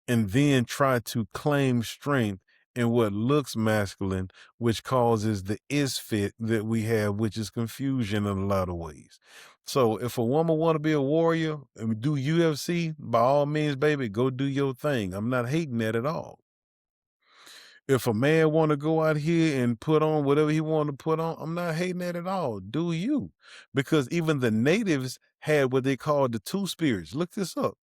and then try to claim strength in what looks masculine, which causes the isfit that we have, which is confusion in a lot of ways. So if a woman want to be a warrior and do UFC, by all means, baby, go do your thing. I'm not hating that at all. If a man want to go out here and put on whatever he want to put on, I'm not hating that at all. Do you? Because even the natives had what they called the two spirits. Look this up.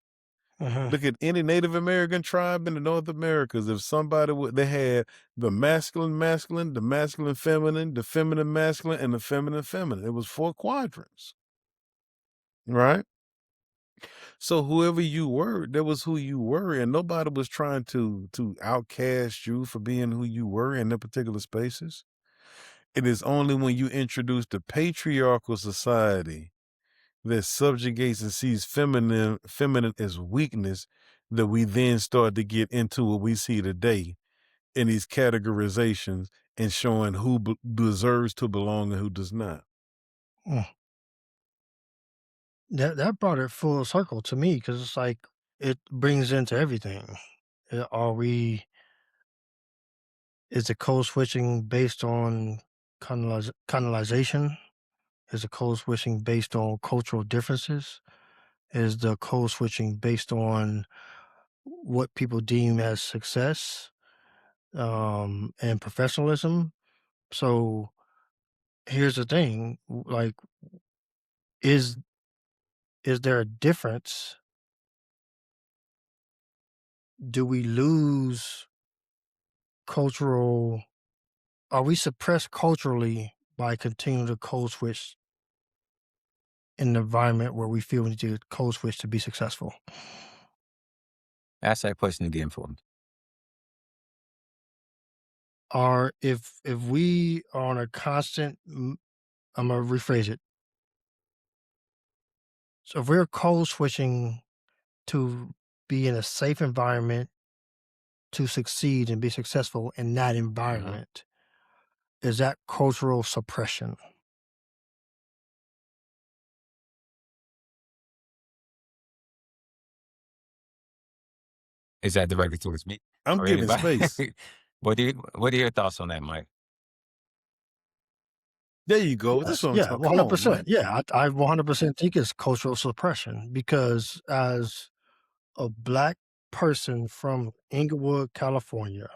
Mhm. Look at any Native American tribe in the North Americas. If somebody they had the masculine, the masculine, feminine, the feminine, masculine, and the feminine, feminine. It was 4 quadrants, right? So whoever you were, that was who you were, and nobody was trying to outcast you for being who you were in the particular spaces. It is only when you introduce the patriarchal society that subjugates and sees feminine as weakness that we then start to get into what we see today in these categorizations and showing who deserves to belong and who does not. Mm. That brought it full circle to me because it's like it brings into everything. Are we? Is the code switching based on colonization? Is the code switching based on cultural differences? Is the code switching based on what people deem as success and professionalism? So here's the thing: like, is is there a difference? Do we lose cultural? Are we suppressed culturally by continuing to code switch in an environment where we feel we need to code switch to be successful? Ask that question again for me. Or if we are on a constant, I'm gonna rephrase it. So if we're code switching to be in a safe environment to succeed and be successful in that environment, is that cultural suppression? Is that directed towards me I'm or giving anybody? space. What are your thoughts on that, Mike? There you go. That's Yes, what I'm yeah, talking. Come on, 100%. Mike. Yeah, I 100% think it's cultural suppression because as a black person from Inglewood, California,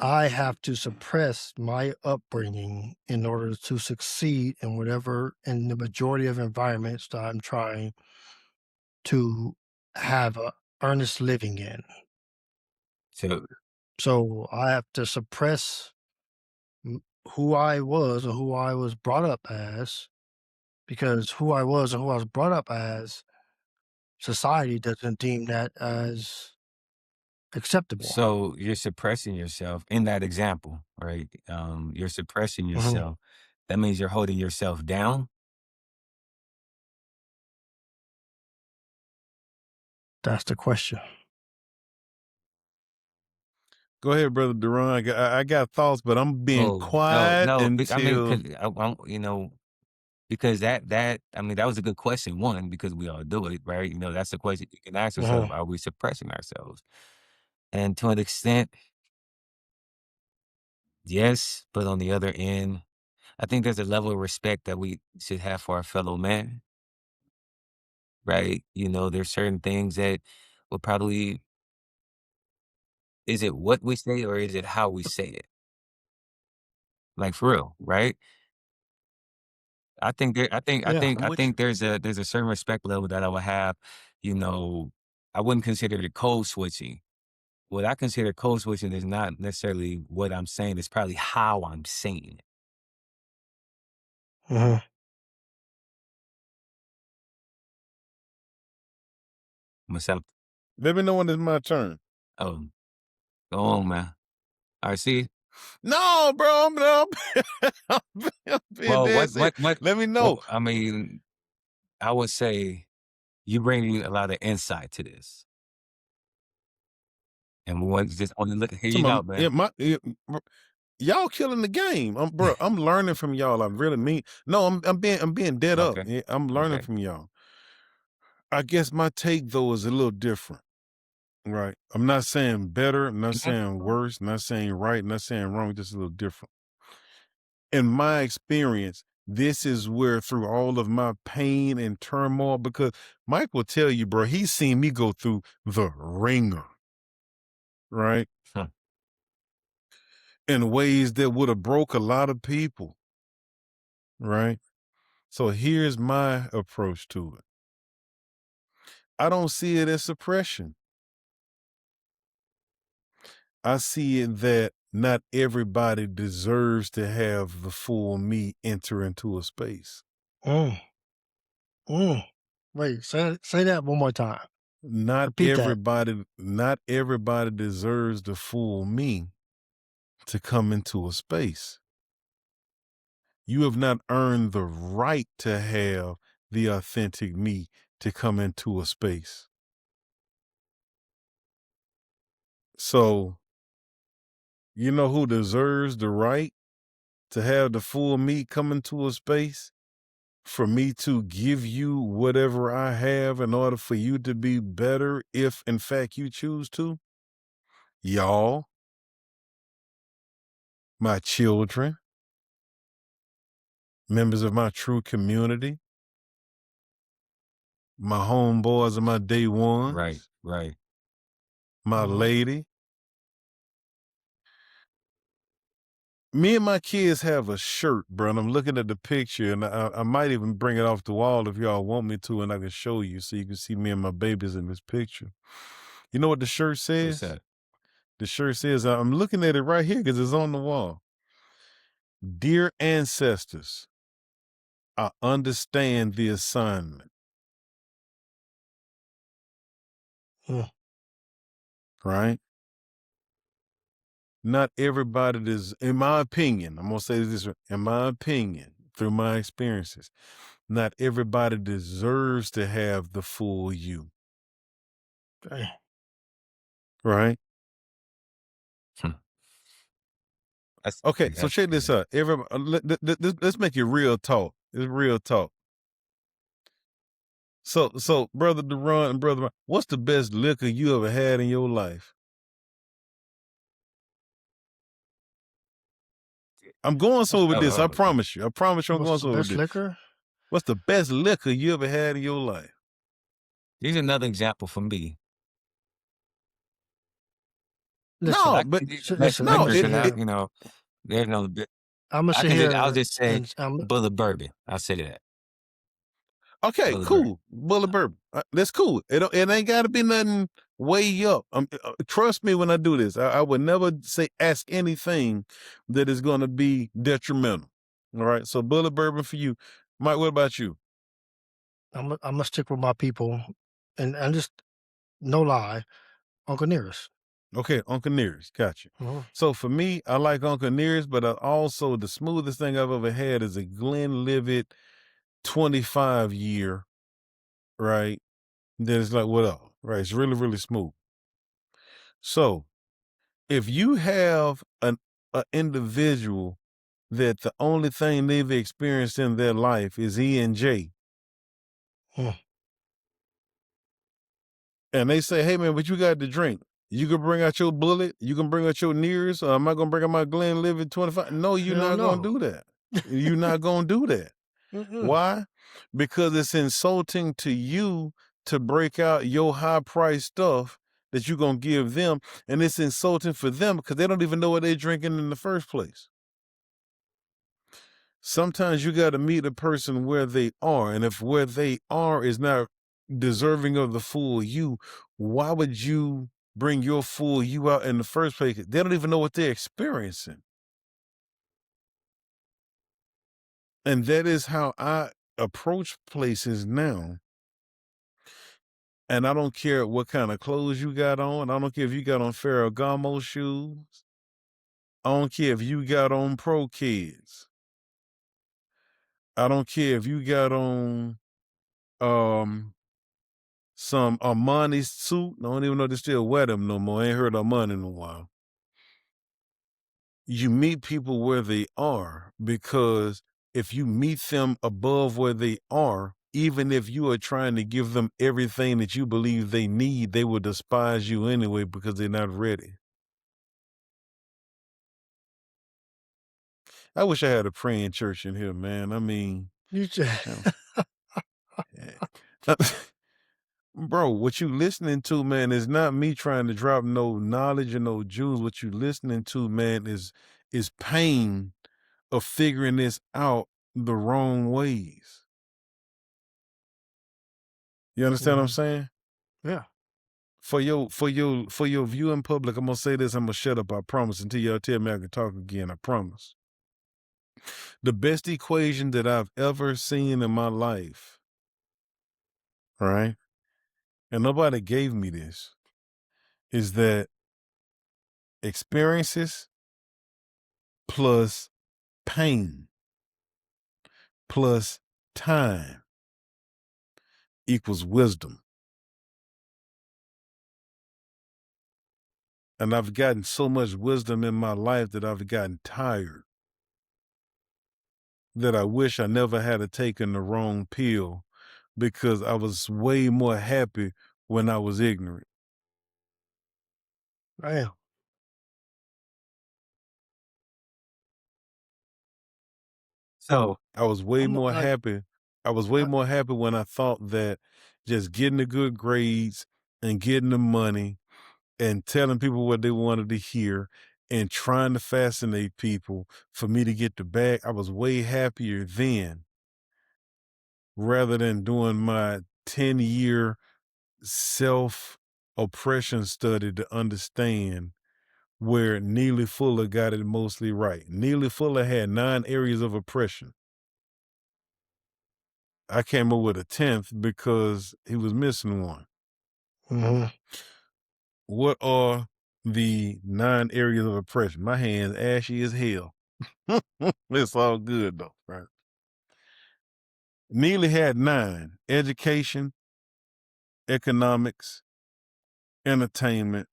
I have to suppress my upbringing in order to succeed in in the majority of environments that I'm trying to have a earnest living in. So So I have to suppress who I was or who I was brought up as, because who I was and who I was brought up as, society doesn't deem that as acceptable. so you're suppressing yourself in that example, right? You're suppressing Mhm. yourself. That means you're holding yourself down. That's the question. Go ahead, brother Dar'Ron. I got thoughts, but I'm being Oh, no, quiet no. I mean, until because I mean, that was a good question. One, because we all do it, right? That's the question you can ask yourself: Mhm. are we suppressing ourselves? And to an extent, yes. But on the other end, I think there's a level of respect that we should have for our fellow man, right? There's certain things that will probably is it what we say or is it how we say it? Like for real, right? I think there Yeah, I'm I with you. think there's a certain respect level that I would have, you know, I wouldn't consider it code switching. What I consider code switching is not necessarily what I'm saying, it's probably how I'm saying it. Mhm. Myself. let me know when it's my turn. Oh, go on, man. I see. No, bro, I'm being Well, dead serious. Let me know. I mean, I would say you bring a lot of insight to this. And we want just only look hear you out, man. Y'all killing the game. Bro, I'm learning from y'all. I really mean. No, I'm being dead up. Okay. Yeah, I'm learning Okay. from y'all. I guess my take though is a little different. Right. I'm not saying better, I'm not Mhm. saying worse, not saying right, not saying wrong, just a little different. In my experience, this is where through all of my pain and turmoil, because Mike will tell you, bro, he's seen me go through the ringer, right? Huh. In ways that would have broke a lot of people, right? So here's my approach to it. I don't see it as suppression. I see it that not everybody deserves to have the full me enter into a space. Mm. Mm. Wait, say that one more time. Repeat that. Not everybody deserves the full me to come into a space. You have not earned the right to have the authentic me to come into a space. So, you know who deserves the right to have the full me come into a space? For me to give you whatever I have in order for you to be better, if in fact you choose to? Y'all, my children, members of my true community, my homeboys and my day Right, ones, right. my Mhm. lady. Me and my kids have a shirt, bro, and I'm looking at the picture, and I might even bring it off the wall if y'all want me to, and I can show you so you can see me and my babies in this picture. You know what the shirt What's says? that? The shirt says, I'm looking at it right here because it's on the wall. Dear ancestors, I understand the assignment, Mm. right? Not everybody does, in my opinion, I'm going to say this, in my opinion, through my experiences, not everybody deserves to have the full you, Dang. right? Hmm. That's Okay, so that's check this good. out. Let's make it real talk. It's real talk. So, brother Dar'Ron and brother, what's the best liquor you ever had in your life? I'm going somewhere with this. I Oh, promise you. I promise you, I'm What's going the somewhere with best this. liquor? What's the best liquor you ever had in your life? here's another example for me. Listen, No, I but can do listen. I'm no, gonna liquor sit because it here. you know, there's no. I'm gonna I sit can just. I'll here just say and I'm. bullet bourbon. I'll say that okay, bullet bourbon. cool. Bullet bourbon. That's cool. It ain't got to be nothing way up. Trust me when I do this. I would never ask anything that is going to be detrimental. All right. So bullet bourbon for you, Mike. What about you? I'm gonna stick with my people, and just no lie, Uncle Nearest. Okay, Uncle Nearest. Gotcha. Mhm. So for me, I like Uncle Nearest, but also the smoothest thing I've ever had is a Glenlivet 25 year, right? That is like, what up? Right. It's really, really smooth. So if you have an individual that the only thing they've experienced in their life is E&J, Mm. and they say, hey man, what you got to drink? You can bring out your bullet, you can bring out your Nearest, or am I gonna bring out my Glenlivet 25? No, you're Hell not gonna no. do that. You're not gonna do that. Mm-mm. Why? Because it's insulting to you to break out your high priced stuff that you're gonna give them, and it's insulting for them because they don't even know what they're drinking in the first place. Sometimes you got to meet a person where they are, and if where they are is not deserving of the full you, why would you bring your full you out in the first place? They don't even know what they're experiencing. And that is how I approach places now. And I don't care what kind of clothes you got on. I don't care if you got on Ferragamo shoes. I don't care if you got on Pro Kids. I don't care if you got on some Armani suit. I don't even know if they still wear them no more. I ain't heard Armani in a while. You meet people where they are, because if you meet them above where they are, even if you are trying to give them everything that you believe they need, they will despise you anyway because they're not ready. I wish I had a praying church in here, man. I mean, You just, bro, what you listening to, man, is not me trying to drop no knowledge or no jewels. What you listening to, man, is pain of figuring this out the wrong ways. You understand what I'm saying? yeah. For your viewing public, I'm gonna say this. I'm gonna shut up. I promise. Until y'all tell me I can talk again. I promise. The best equation that I've ever seen in my life, right? And nobody gave me this, is that experiences plus pain plus time equals wisdom. And I've gotten so much wisdom in my life that I've gotten tired, that I wish I never had taken the wrong pill, because I was way more happy when I was ignorant. Damn. So I was way I'm more like, happy. I was way more happy when I thought that just getting the good grades and getting the money and telling people what they wanted to hear and trying to fascinate people for me to get the bag. I was way happier then, rather than doing my 10-year self oppression study to understand where Neely Fuller got it mostly right. Neely Fuller had 9 areas of oppression. I came up with a 10th because he was missing one. mhm. What are the 9 areas of oppression? My hand's ashy as hell. It's all good though, right? Neely had 9: education, economics, entertainment,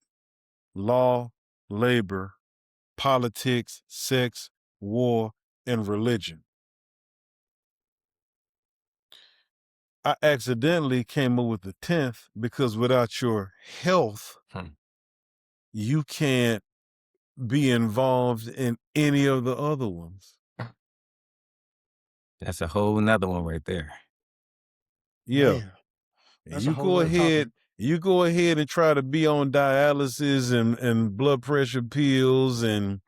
law, labor, politics, sex, war, and religion. I accidentally came up with the 10th because without your health, you can't be involved in any of the other ones. that's a whole nother one right there. Yeah. Man, And that's a you whole go nother ahead topic. You go ahead and try to be on dialysis and blood pressure pills and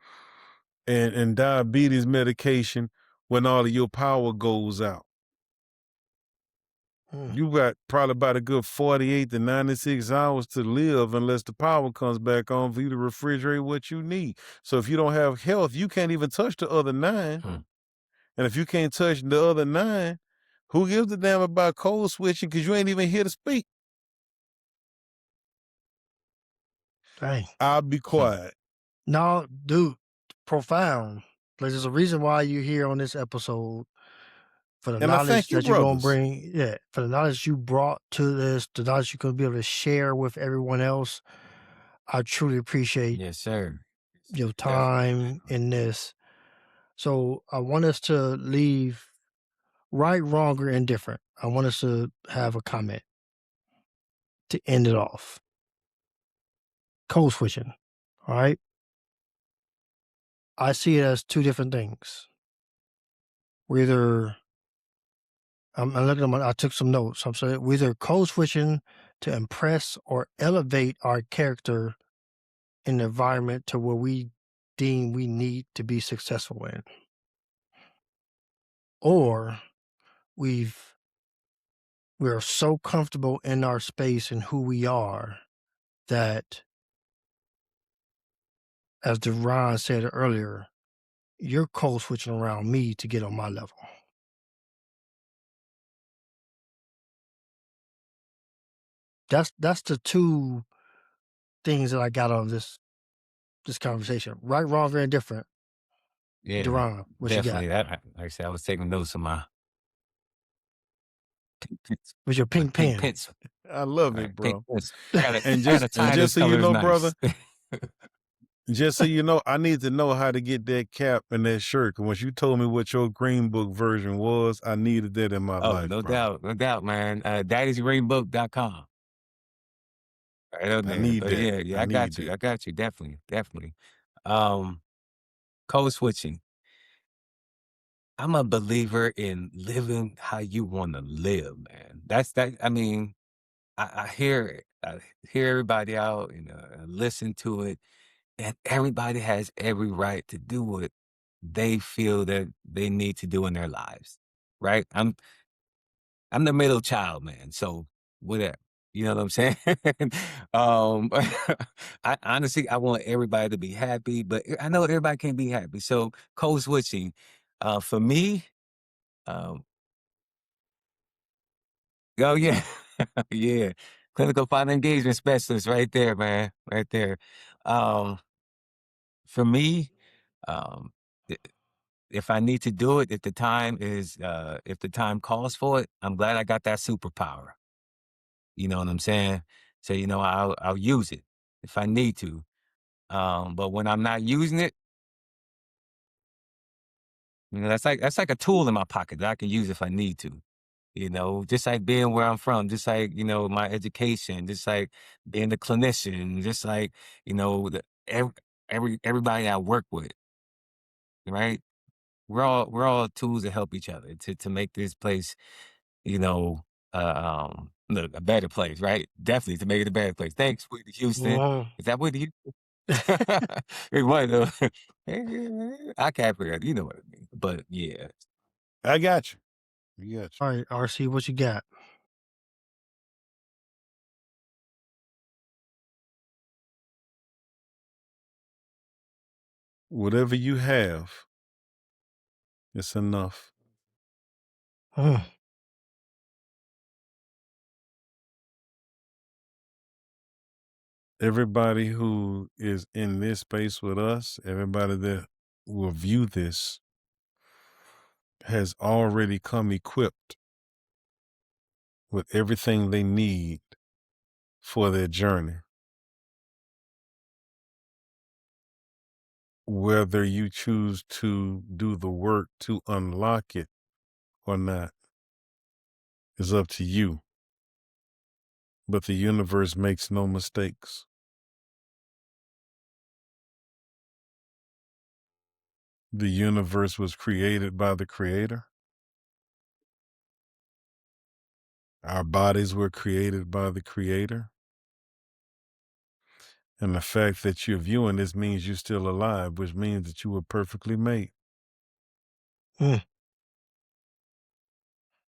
diabetes medication when all of your power goes out. You got probably about a good 48 to 96 hours to live unless the power comes back on for you to refrigerate what you need. So if you don't have health, you can't even touch the other 9. And if you can't touch the other 9, who gives a damn about code switching? Because you ain't even here to speak. Dang. I'll be quiet. No, dude, profound. Like, there's a reason why you're here on this episode. For the And I knowledge thank you, that you're gonna brothers. bring, for the knowledge you brought to this, the knowledge you're gonna be able to share with everyone else. I truly appreciate Yes, sir. your Definitely. time in this. So I want us to leave right, wrong, or indifferent. I want us to have a comment to end it off. Code switching. All right. I see it as 2 different things. We're either I'm looking at I took some notes. I'm saying we're either code switching to impress or elevate our character in the environment to where we deem we need to be successful in. Or we're so comfortable in our space and who we are that, as Dar'Ron said earlier, you're code switching around me to get on my level. That's the 2 things that I got out of this conversation. Right, wrong, or indifferent. Yeah, Dar'Ron, what you got? definitely. That, like I said, I was taking notes of my With your pink pen. pencil. I love All it, right, pink bro. pencil. And Gotta tie just this so you colors know, nice. brother, just so you know, I need to know how to get that cap and that shirt. Because once you told me what your Green Book version was, I needed that in my Oh, life, no brother. doubt, man. Daddy'sGreenBook.com. Right on I there. need But that. yeah, I I got need you. that. I got you. Definitely. Code switching. I'm a believer in living how you want to live, man. That's that. I mean, I hear it. I hear everybody out and listen to it, and everybody has every right to do what they feel that they need to do in their lives, right? I'm the middle child, man. So whatever, you know what I'm saying? um, I honestly, I want everybody to be happy, but I know everybody can't be happy. So code switching, for me, um, oh yeah, yeah, clinical final engagement specialist, right there, man, right there. Um, for me, um, i- if I need to do it, if the time calls for it, I'm glad I got that superpower. You know what I'm saying? So, I'll use it if I need to. But when I'm not using it, that's like a tool in my pocket that I can use if I need to. Just like being where I'm from, just like, my education, just like being a clinician, just like, everybody I work with, right? We're all tools to help each other to make this place, you know, look, a better place, right? Definitely to make it a better place. Thanks, Whitney Houston. Is that Whitney Houston? It was, I can't forget. You know what I mean? But yeah, I got you. I got you. All right, RC, what you got? Whatever you have, it's enough. Everybody who is in this space with us, everybody that will view this has already come equipped with everything they need for their journey. Whether you choose to do the work to unlock it or not is up to you. But the universe makes no mistakes. The universe was created by the Creator. Our bodies were created by the Creator. And the fact that you're viewing this means you're still alive, which means that you were perfectly made. Mm.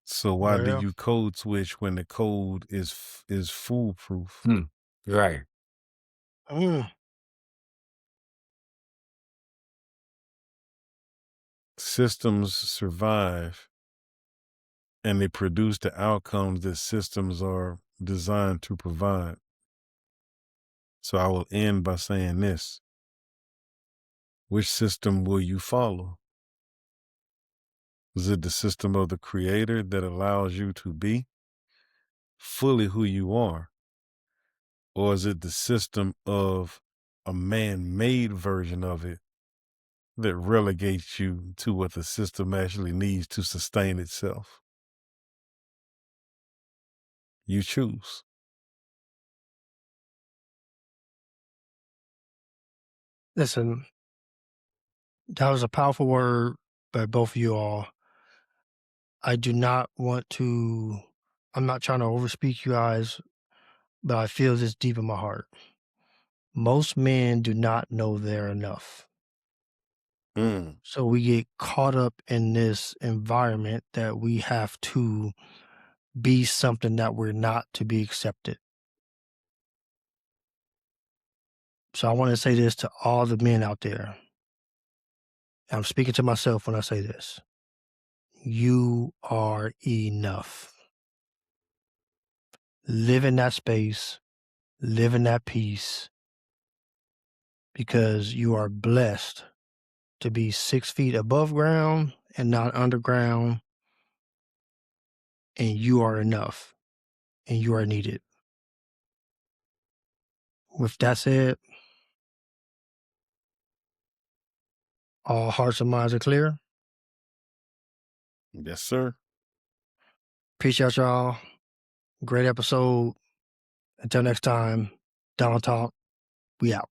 So why do Well, you code switch when the code is foolproof? Right. mm. Systems survive and they produce the outcomes that systems are designed to provide. So I will end by saying this. Which system will you follow? Is it the system of the creator that allows you to be fully who you are? Or is it the system of a man-made version of it that relegates you to what the system actually needs to sustain itself? You choose. Listen, that was a powerful word by both of you all. I do not want to, I'm not trying to overspeak you guys, but I feel this deep in my heart. Most men do not know they're enough. Mm. So we get caught up in this environment that we have to be something that we're not to be accepted. So I want to say this to all the men out there. I'm speaking to myself when I say this. You are enough. Live in that space, live in that peace, because you are blessed to be 6 feet above ground and not underground. And you are enough and you are needed. With that said, all hearts and minds are clear. Yes, sir. Appreciate y'all. Great episode. Until next time, Down Talk, we out.